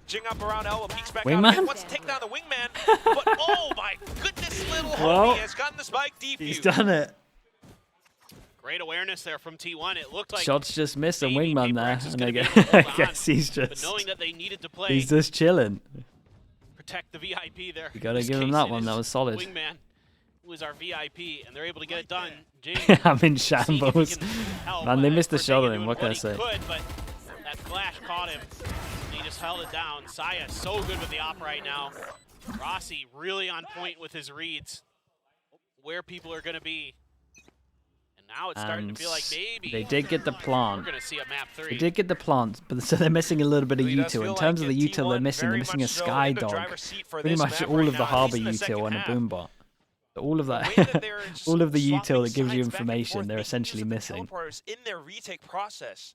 Jing up around elbow, peeks back
Wingman?
out again, wants to take down the wingman, but oh my goodness, little
Well,
homie has gotten the spike defused.
He's done it.
Great awareness there from T1. It looked like
Shots just missed and
maybe
Wingman
PRX
there.
is
And
gonna
I
be
guess,
able to
I
hold
guess
on,
he's
but
just...
knowing that they needed to play,
He's just chilling.
protect the VIP there.
You gotta
This
give him
case
that
it
one.
is
That was solid.
Wingman, who is our VIP, and they're able to get it done. Jing,
I'm in
seeing if he
shambles.
can help.
Man, they missed the
Forsaken
shot on him.
doing
What can I
he
say?
Could, but that flash caught him. And he just held it down. Saya so good with the op right now. Rossi really on point with his reads, where people are going to be. And now it's starting to feel like maybe
they did get the
we're
plant.
going to see a map 3.
They did get the plant, but so they're missing a little bit of
Really does
util.
feel
In terms
like
of the
it.
util they're
T1
missing, they're
very
missing a
much so
sky
in the
dog.
driver's seat for
Pretty
this
much
map
all
right
of the
now,
harbor
at least in the
util
second
and a
half.
boombot. All of
The
that,
way that they're just
all of the
swapping
util that gives you
sides back and
information,
forth,
they're
making
essentially
use of the
missing.
teleporters in their retake process.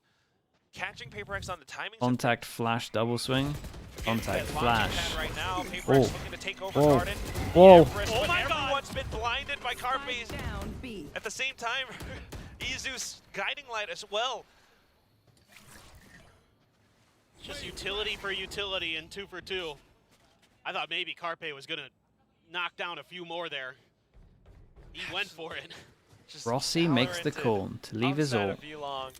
Catching PRX on the timing.
Contact flash double swing. Contact flash.
Right now.
Whoa.
PRX looking to take over
Whoa.
Garden.
Whoa.
Everest,
Oh
but
my God.
everyone's been blinded by Carpe's.
Down B.
At the same time, Izu's guiding light as well.
Just utility for utility and 2 for 2. I thought maybe Carpe was going to knock down a few more there. He went for it.
Just
Rossi makes the
Valorant
call to leave his
outside
ult
of V-Long,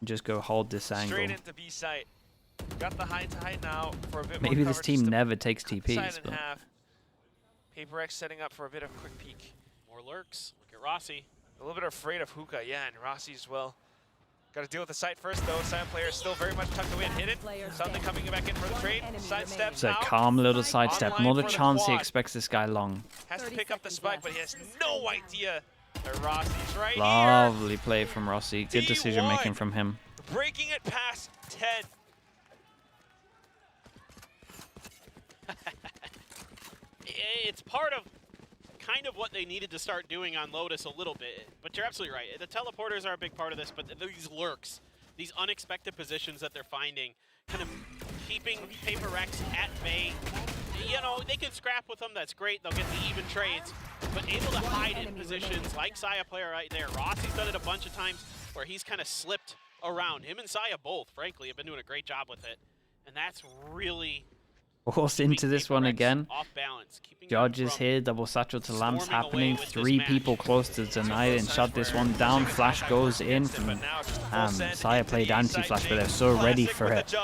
and just go hold this angle.
straight into B site. Got the high to height now for a bit
Maybe
more
this
coverage,
team
just a
never takes
side
TPs,
and
but
half. PRX setting up for a bit of a quick peek.
More lurks. Look at Rossi.
A little bit afraid of Hookah, yeah, and Rossi as well. Got to deal with the site first, though. Side player is still very much tucked away and hidden. Something coming back in for the trade. Sidesteps
it's a
out.
calm little sidestep.
Online
Not a
for the
chance he
quad.
expects this guy long.
Has to
30
pick up the
seconds
spike,
left.
but he has no idea that Rossi's right
Lovely play from Rossi. Good
D1.
decision making from him.
here. Breaking it past 10.
It's part of kind of what they needed to start doing on Lotus a little bit. But you're absolutely right. The teleporters are a big part of this, but these lurks, these unexpected positions that they're finding, kind of keeping PRX at bay. You know, they can scrap with them. That's great. They'll get the even trades. But able to hide in positions like Saya player right there. Rossi's done it a bunch of times where he's kind of slipped around. Him and Saya both, frankly, have been doing a great job with it. And that's really
Forced into this one
PRX
again.
off balance. Keeping them
Judge is
from
here. Double satchel to lamps
storming away
happening.
with this
3
match.
people close to deny it and shut this one down. Flash goes in from Saya played anti-flash, but they're so ready for it.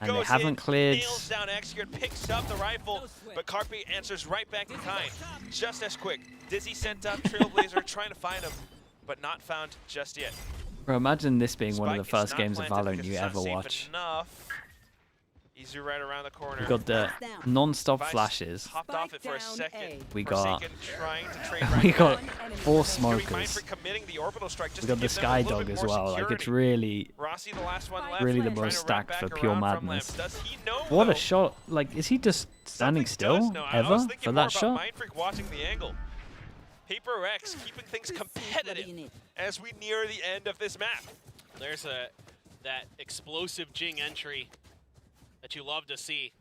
And they haven't cleared.
Nails down Execute, picks up the rifle, but Carpe answers right back in kind. Just as quick. Dizzy sent up Trailblazer trying to find him, but not found just yet.
Bro, imagine this being one of the
Spike is
first
not
games of
planted
Valorant
because
you
it's not
ever
safe
watch.
enough. Izu right around the corner.
We got the non-stop
Vice
flashes.
Hopped off it for a
Spike down
second.
A.
We got
Forsaken trying to trade
we
right
got
back.
4
It's gonna be fine
smokers.
for committing the orbital strike just
We got
to
the
give them a
Sky
little
Dog
bit
as
more
well. Like it's
security.
really,
Rossi, the last one left,
really the
trying to
most
wrap
stacked
back
for pure
around from
madness.
Lamps. Does he know,
What
though?
a shot! Like, is he just standing
Something he does
still
know. I was
ever
thinking
for
more
that
about
shot?
Mindfreak watching the angle. PRX keeping things competitive as we near the end of this map.
There's that explosive Jing entry that you love to see.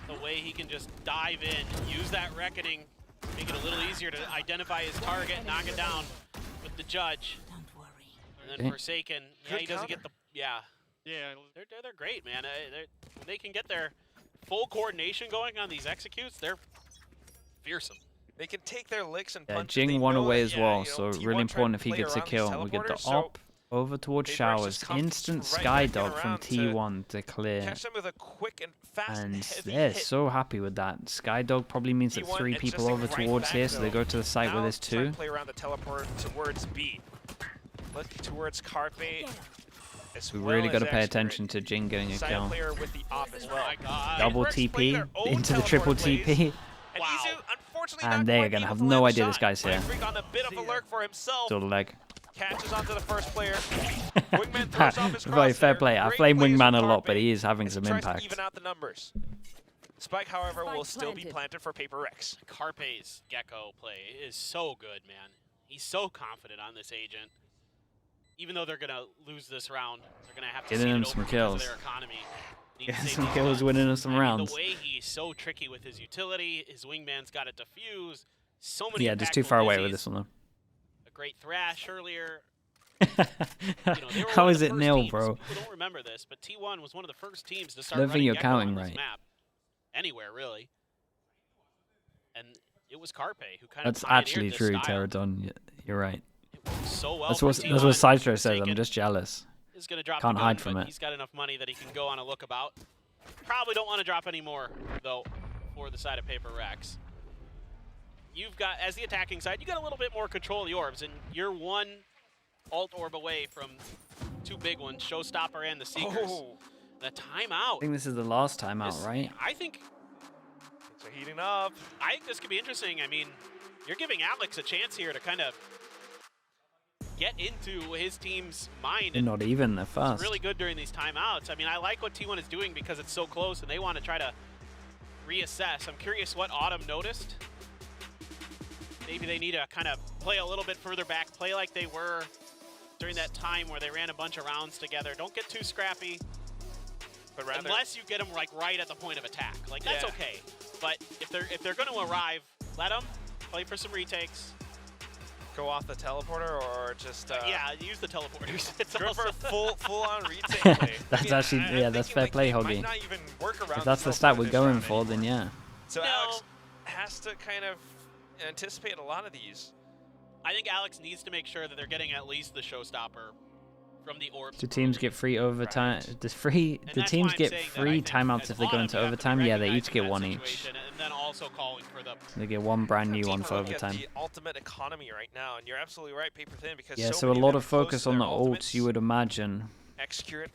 The way he can just dive in, use that reckoning, make it a little easier to identify his target, knock it down with the Judge.
Don't worry.
And then
Okay.
Forsaken, yeah,
Good
he doesn't get
counter.
the, yeah. They're great, man. When they can get their full coordination going on these executes, they're fearsome.
They can take their licks and
Yeah,
punch.
Jing one away as well,
you know,
so
T1
really
tried to
important if he
play
gets a
around these
kill. We get the
teleporters, so
op over towards
PRX
showers.
just comes
Instant
right
Sky
back
Dog from
around to
T1 to clear.
catch them with a quick and fast
And
heavy
they're
hit.
so happy with that. Sky Dog probably means that
T1
three
and
people
just
over
right
towards
back,
here, so they
though.
go to the site
Now
with this
try to
too.
play around the teleport towards B. Look towards Carpe. As
We
well
really got to
as
pay
Execute.
attention to Jing getting a
Side
kill.
player with the op as well.
Oh my God.
Double
PRX played
TP
their own
into the triple
teleport plays,
TP.
And
Wow.
Izu, unfortunately,
And
not
they are
quite
gonna
able
have
to
no
land
idea
shot.
this guy's here.
Mindfreak on a bit of a lurk for himself.
Still leg.
catches onto the first player. Wingman throws off his
Very fair
crosshair.
play. I
Great
flame
plays
Wingman
from
a lot, but
Carpe
he is having
as
some
tries to
impact.
even out the numbers. Spike, however, will
Spike
still be
planted.
planted for PRX.
Carpe's Gecko play is so good, man. He's so confident on this agent. Even though they're going to lose this round, they're going to have to
Getting
see
him
it
some
over because
kills.
of their economy. Need to
Getting
save
some
these
kills,
guns.
winning us some
I mean,
rounds.
the way he's so tricky with his utility, his wingman's got it defused. So many
Yeah, just too
impactful
far away with
dizzies.
this one, though.
A great thrash earlier. You know, they were
How
one of
is
the
it
first
nil,
teams.
bro?
People don't remember this, but T1 was one of the first teams to
I
start
don't think
running
you're
Gecko
counting
on this
right.
map. Anywhere, really. And it was Carpe who kind
That's
of pioneered
actually
this
true,
style.
Pterodon. You're right.
It worked so well
That's
for
what
T1.
Sidestro says. I'm
Forsaken
just jealous.
is going to drop
Can't
the gun,
hide from
but
it.
he's got enough money that he can go on a lookabout. Probably don't want to drop any more, though, for the side of PRX. You've got, as the attacking side, you got a little bit more control of the orbs, and you're one alt orb away from two big ones, Showstopper and the Seekers.
Oh.
The timeout.
I think this is the last timeout, right?
I think
Things are heating up.
this could be interesting. I mean, you're giving Alex a chance here to kind of get into his team's mind.
They're not even. They're fast.
It's really good during these timeouts. I mean, I like what T1 is doing because it's so close and they want to try to reassess. I'm curious what Autumn noticed. Maybe they need to kind of play a little bit further back, play like they were during that time where they ran a bunch of rounds together. Don't get too scrappy,
But rather,
unless you get them like right at the point of attack. Like that's
Yeah.
okay. But if they're going to arrive, let them play for some retakes.
go off the teleporter or just
Yeah, use the teleporters. It's
go
also
for full-on retake play.
That's actually-
I'm
yeah, that's
thinking,
fair
like,
play,
they might
Hoggy.
not even work around
If that's the
teleporter
stat we're
this
going
round
for, then
anymore.
yeah.
So
No.
Alex has to kind of anticipate a lot of these.
I think Alex needs to make sure that they're getting at least the showstopper from the orbs.
Do teams get free overtime?
Right.
Does free?
And
Do
that's
teams
why I'm
get
saying that I
free
think
timeouts
as
if they go
Autumn,
into
you have to be
overtime? Yeah, they each
recognizing
get
that
one each.
situation And then also calling for the
They get one brand new
Team
one
are
for
looking at
overtime.
the ultimate economy right now, and you're absolutely right, Paper Thin, because
Yeah,
so
so a
many of
lot
them
of
are close
focus
to
on the
their
ults,
ultimates.
you would imagine.
Execute,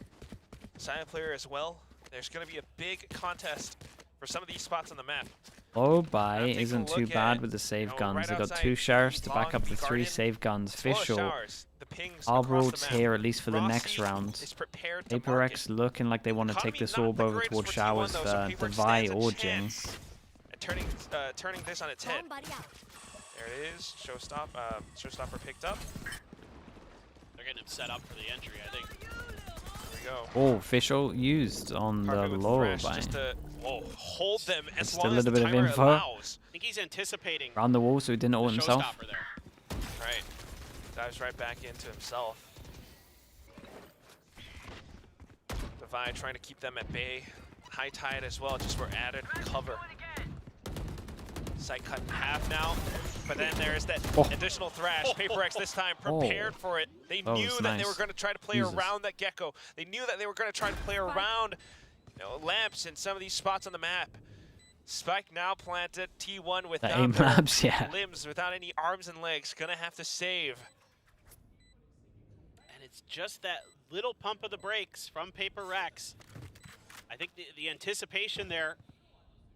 silent player as well. There's going to be a big contest for some of these spots on the map.
Low buy
take a
isn't too
look
bad
at,
with the save
you know,
guns.
right
They got
outside
two sheriffs
the
to back up
Long,
the
the
three
Guardian,
save guns.
as well as
Official.
showers, the pings
Arbor
across
ults
the map.
here, at least for the next
Rossi
round.
is prepared to mark
PRX looking like they want to take
Economy
this
not
orb
the
over
greatest
towards
for T1
showers
though,
for
so PRX
the Vi
stands a
or Jing.
chance at turning this on its head. There it is. Showstopper picked up.
they're getting him set up for the entry. I think.
There we go.
Oh, official used on the
Carpe with
low
Thresh
buy.
just to hold them as
Just a
long as the
little bit of
timer
info.
allows.
I think he's anticipating
Around the wall so he didn't
the
ult himself.
showstopper there.
Right. Dives right back into himself. The Vi trying to keep them at bay. High tide as well, just for added cover. Site cut in half now, but then there's that additional thrash. PRX this time prepared for it. They
That
knew
was
that they
nice.
were going to try to play
Jesus.
around that Gecko. They knew that they were going to try to play around lamps in some of these spots on the map. Spike now planted. T1 without
The aim
their
labs, yeah.
limbs, without any arms and legs, gonna have to save.
And it's just that little pump of the brakes from PRX. I think the anticipation there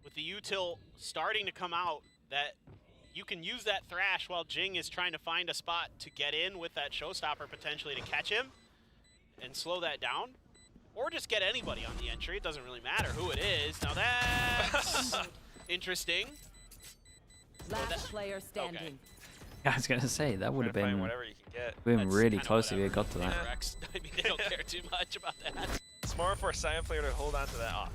with the util starting to come out that you can use that thrash while Jing is trying to find a spot to get in with that showstopper potentially to catch him and slow that down. Or just get anybody on the entry. It doesn't really matter who it is. Now that's interesting.
Last player standing.
I was gonna say that would have
Try to find
been
whatever you can get.
been
That's
really
kinda
close if you
whatever.
got to that.
PRX, I mean, they don't care too much about that.
It's more for a silent player to hold on to that off.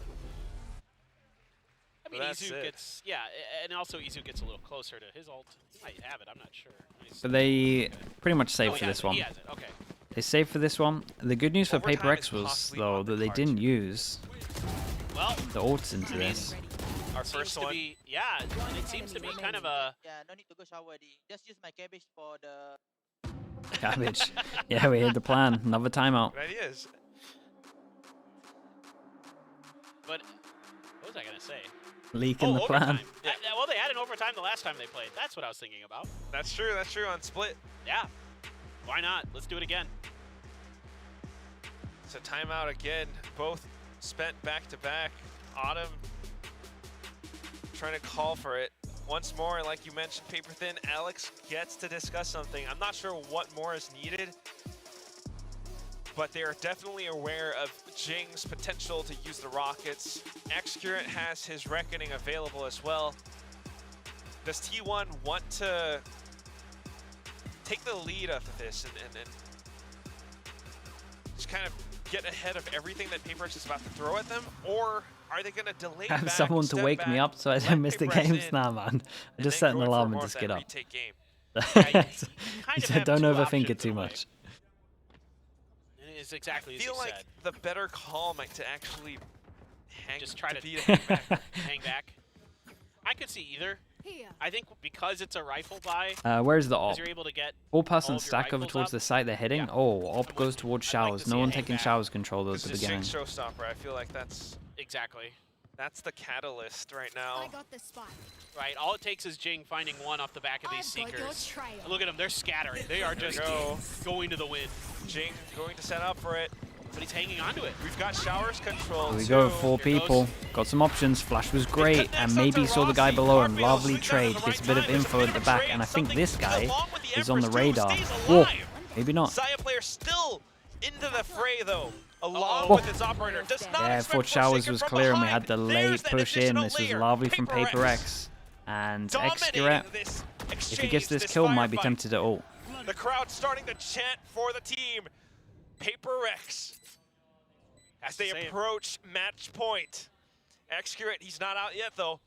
I mean,
Well, that's
Izu
it.
gets, yeah, and also Izu gets a little closer to his ult. He might have it, I'm not sure.
But they pretty much
Oh,
saved
he
for
has
this
it,
one.
He has it, okay.
They saved for this one. The good news for
Overtime
PRX
is
was
possibly
though
on the
that they
cards.
didn't use
Well,
the ults into this.
Our
seems
first
to
one.
be, yeah, and it seems to be kind of a,
Yeah, no need to go shower already. Just use my cabbage for the...
Cabbage. Yeah, we had the plan. Another timeout.
Good ideas.
but what was I going to say?
Leaking the plan.
overtime. Well, they had an overtime the last time they played. That's what I was thinking about.
That's true. That's true on split.
Yeah, why not? Let's do it again.
So timeout again. Both spent back to back. Autumn trying to call for it. once more, like you mentioned, paper thin, Alex gets to discuss something. I'm not sure what more is needed, but they are definitely aware of Jing's potential to use the rockets. Excurrent has his Reckoning available as well. Does T1 want to take the lead of this and just kind of get ahead of everything that PRX is about to throw at them, or are they going to delay
Have
back,
someone to wake me up so I don't miss the games? Nah, man. I just set an alarm and just get up. He said, don't overthink it too much.
It's exactly as
I feel
you
like
said.
the better call might to actually
Just try to
beat
hang back. I could see either. I think because it's a rifle buy,
where's the op?
you're able to get
All pass
all
and
of your
stack over
rifles
towards
up.
the site they're hitting.
Yeah.
Oh, op goes towards
I'd like
showers.
to
No
see
one
a hang
taking
back.
showers control though at
This
the
is
beginning.
Jing's showstopper. I feel like that's
Exactly.
the catalyst right now.
I got the spot.
Right, all it takes is Jing finding one off the back of these
I've got your
Seekers.
trail.
Look at them, they're scattering. They are just going to the wind.
Jing going to set up for it.
But he's hanging onto it.
We've got showers control.
Here we go,
too.
4
Here goes.
people. Got some options. Flash was great, and
connects
maybe
up to
saw the guy
Rossi.
below him.
Cartwheel
Lovely
swings out at
trade.
the
Gets a
right
bit of
time. There's
info
a
at
bit
the
of
back,
trade.
and I think
Something
this guy
along with the
is on the
Empress too
radar.
stays
Whoa,
alive.
maybe not.
Saya player still into the fray though, along
Whoa.
with its operator. Does not
Yeah,
expect
thought showers
Forsaken
was
from
clear, and we
behind.
had the
There's
late
that
push in.
additional
This was
layer.
lovely from
PRX
PRX. And
dominating
Excurrent,
this
if he gets
exchange,
this kill, might be
firefight.
tempted to ult.
The crowd starting to chant for the team. PRX as they approach match point. Excurrent, he's not out yet though.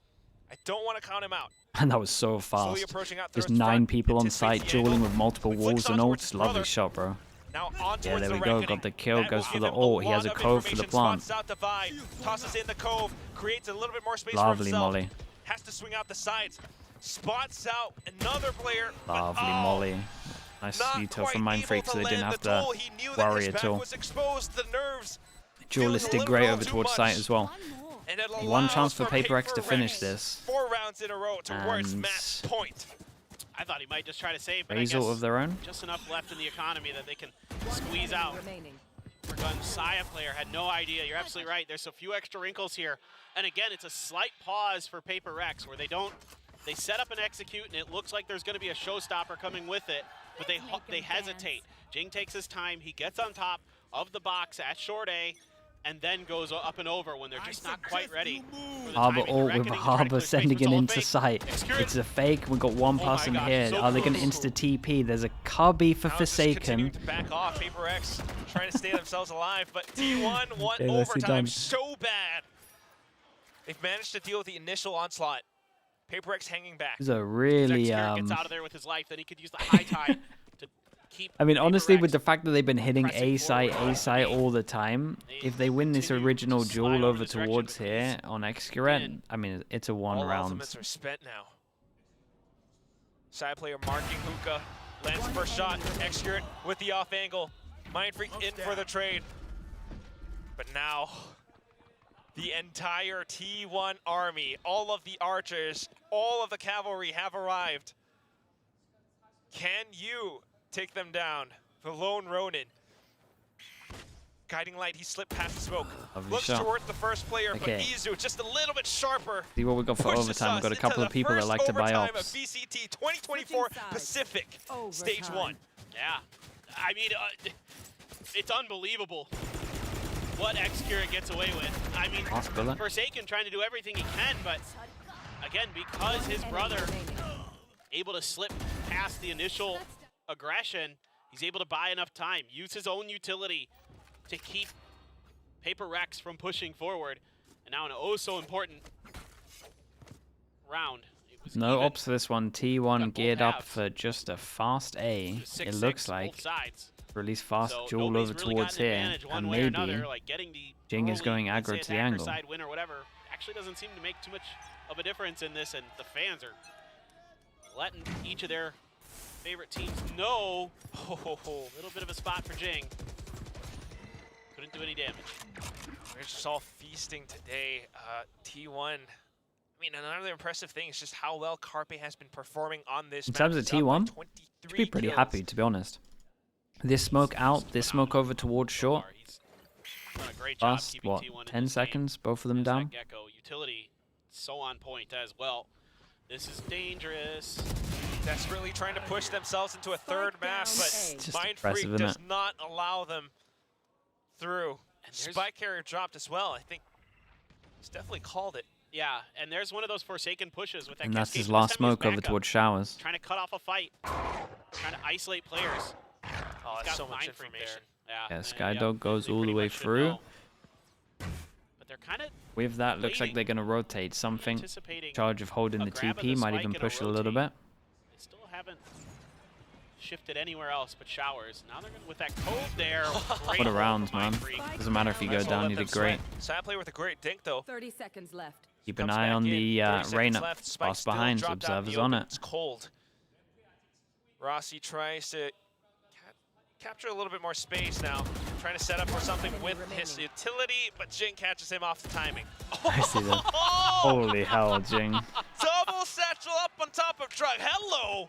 I don't want to count him out.
And that was so
Slowly
fast.
approaching out
Just
through its
9
front,
people on
anticipates
site,
the
dueling
angle.
with multiple
Flicks
walls
on
and
towards
ults.
his
Lovely
brother.
shot, bro.
Now on
Yeah,
towards
there
the
we go.
Reckoning.
Got the kill.
That
Goes
will
for
give
the
him a
ult. He has a
lot of
cove for the
information.
plant.
Spots out divide, tosses in the cove, creates a little bit more space
Lovely
for himself.
molly.
Has to swing out the sides. Spots out another player.
Lovely
but,
molly. Nice
not
veto
quite
from Mind
able
Freak, so they didn't
land
have
the
to
toll. He knew that
worry
his
at
back
all.
was exposed. The nerves.
Duelist
feeling
did
a
great
little
over
too
towards
much.
site as well.
One more.
And it
One
allows
chance for PRX to
PRX.
finish this.
4 rounds in a row towards
And
match point.
I thought he might just try to save, but I
Raise
guess
ult of their own.
just enough left in the economy that they can
One
squeeze
enemy
out.
remaining.
Gun Saya player had no idea. You're absolutely right. There's a few extra wrinkles here. And again, it's a slight pause for PRX where they set up and execute, and it looks like there's going to be a showstopper coming with it, but they hesitate. Jing takes his time. He gets on top of the box at short A, and then goes up and over when they're just not quite ready. for the
Harbor
timing.
ult with
Reckoning to try to
Harbor
clear space,
sending
but it's
it
all a
into
fake.
sight.
Excurrent.
It's a fake. We got one
Oh my
person
gosh,
here.
so
Are they going to
close.
insta TP? There's a cubby for
Now it's just continuing
Forsaken.
to back off. PRX trying to stay themselves alive, but T1 want
Okay, nicely
overtime
done.
so bad. They've managed to deal with the initial onslaught. PRX hanging back.
This is a really
Excurrent gets out of there with his life, then he could use the high tide to keep.
I mean, honestly,
PRX
with the fact that they've been hitting
pressing
A site,
forward.
A site all the time, if they win this
continue
original
to slide
duel
over
over
this direction,
towards
but
here
please
on
win.
Excurrent, I mean, it's a one
All
round.
ultimates are spent now. Side player marking Hookah. Lands first shot. Excurrent with the off angle. Mind Freak in for the trade. But now, the entire T1 army, all of the archers, all of the cavalry have arrived. Can you take them down? The lone Ronin. Guiding light, he slipped past the smoke.
Lovely
Looks
shot.
towards the first player,
Okay.
but Izu just a little bit sharper.
See what we got for
Pushes
overtime. We've got a
us
couple
into
of people
the
that like to buy
first overtime
ops.
of VCT 2024
Switching sides.
Pacific, Stage
Overtime.
1.
Yeah, I mean, it's unbelievable what Excurrent gets away with. I mean,
Last bullet.
Forsaken trying to do everything he can, but again, because his
Enemy
brother
remaining.
able to slip past the initial aggression, he's able to buy enough time, use his own utility to keep PRX from pushing forward. And now an oh so important round. It was
No
even.
ops for this one.
Got
T1
both
geared up
halves.
for just a fast A.
Just
It
6-6
looks
both
like.
sides.
For at least fast
So
duel
nobody's
over
really
towards
got an
here.
advantage one
And
way or
maybe
another, like getting the
Jing is
early,
going
let's
aggro
say,
to the
attacker
angle.
side win or whatever actually doesn't seem to make too much of a difference in this, and the fans are letting each of their favorite teams know. Oh, little bit of a spot for Jing. Couldn't do any damage.
We're just all feasting today. T1, I mean, another impressive thing is just how well Carpe has been performing on this
In
map.
terms of
He's up by
T1,
23
Should be pretty
kills.
happy, to be honest. This smoke out, this smoke over towards short.
He's done a great job
Last,
keeping
what,
T1 in
10
this game.
seconds? Both of them
There's that
down?
Gecko utility so on point as well. This is dangerous.
Desperately trying to push themselves into a third map, but Mind
impressive,
Freak does not allow them through. And Spike Carrier dropped as well. I think he's definitely called it.
Yeah, and there's one of those Forsaken pushes with that.
And that's his last smoke over towards Showers.
Trying to cut off a fight. Trying to isolate players.
Oh, that's so much information.
Yeah,
Skydog goes all the way through.
But they're kind of
with that, looks like they're going to rotate something. Charge of holding the TP, might even push a little bit.
They still haven't shifted anywhere else but Showers. Now they're going to, with that code there.
What a round, man. Doesn't matter if you go down, you did great.
Sad play with a great dink, though.
30 seconds left.
Keep an eye on the Reyna. Pass behind, observers on it.
It's cold. Rossi tries to capture a little bit more space now. Trying to set up for something with his utility, but Jing catches him off the timing.
I see that. Holy hell, Jing.
Double satchel up on top of Drug. Hello!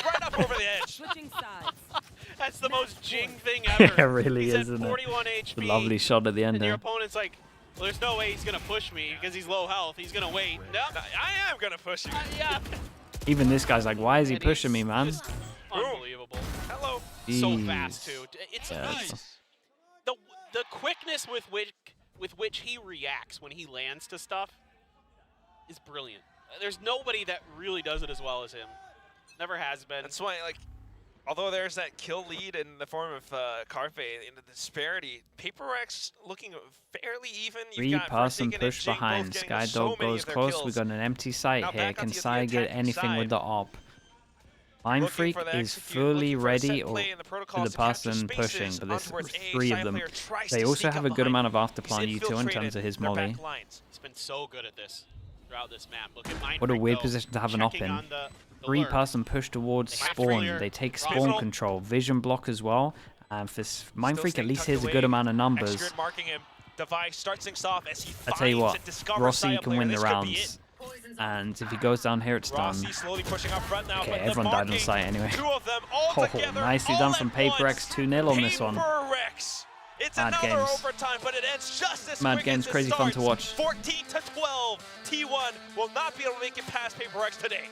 Right up over the edge.
Switching sides.
That's the most Jing thing ever.
It really
he's
is, isn't
41
it?
HP,
Lovely shot at the end
and
there.
your opponent's like, well, there's no way he's going to push me because he's low health. He's going to wait. No,
I am going to push you.
Yeah.
Even this guy's like, why is he pushing me, man?
Unbelievable.
Hello.
Jeez.
So fast, too. It's
Yeah,
the quickness with which he reacts when he lands to stuff is brilliant. There's nobody that really does it as well as him. Never has been.
That's why, like, although there's that kill lead in the form of Carpe in the disparity, PRX looking fairly even.
Three-pass and push behind. Skydog goes close. We got an empty site here. Can Sai get anything with the op? Mind Freak is fully ready or to the pass and pushing, but there's three of them. They also have a good amount of afterplan U2 in terms of his molly.
He's been so good at this throughout this map. Look at Mind
What a
Freak,
weird
though,
position to have an op in.
Three
pass and push towards spawn. They take spawn control, vision block as well. And for Mind Freak, at least here's a good amount of numbers. I tell you what, Rossi can win the rounds. And if he goes down here, it's done. Okay, everyone died on site anyway. Oh, nicely done from PRX. 2-0 on this one. Mad games. Mad games, crazy fun to watch.
14-12. T1 will not be able to make it past PRX today.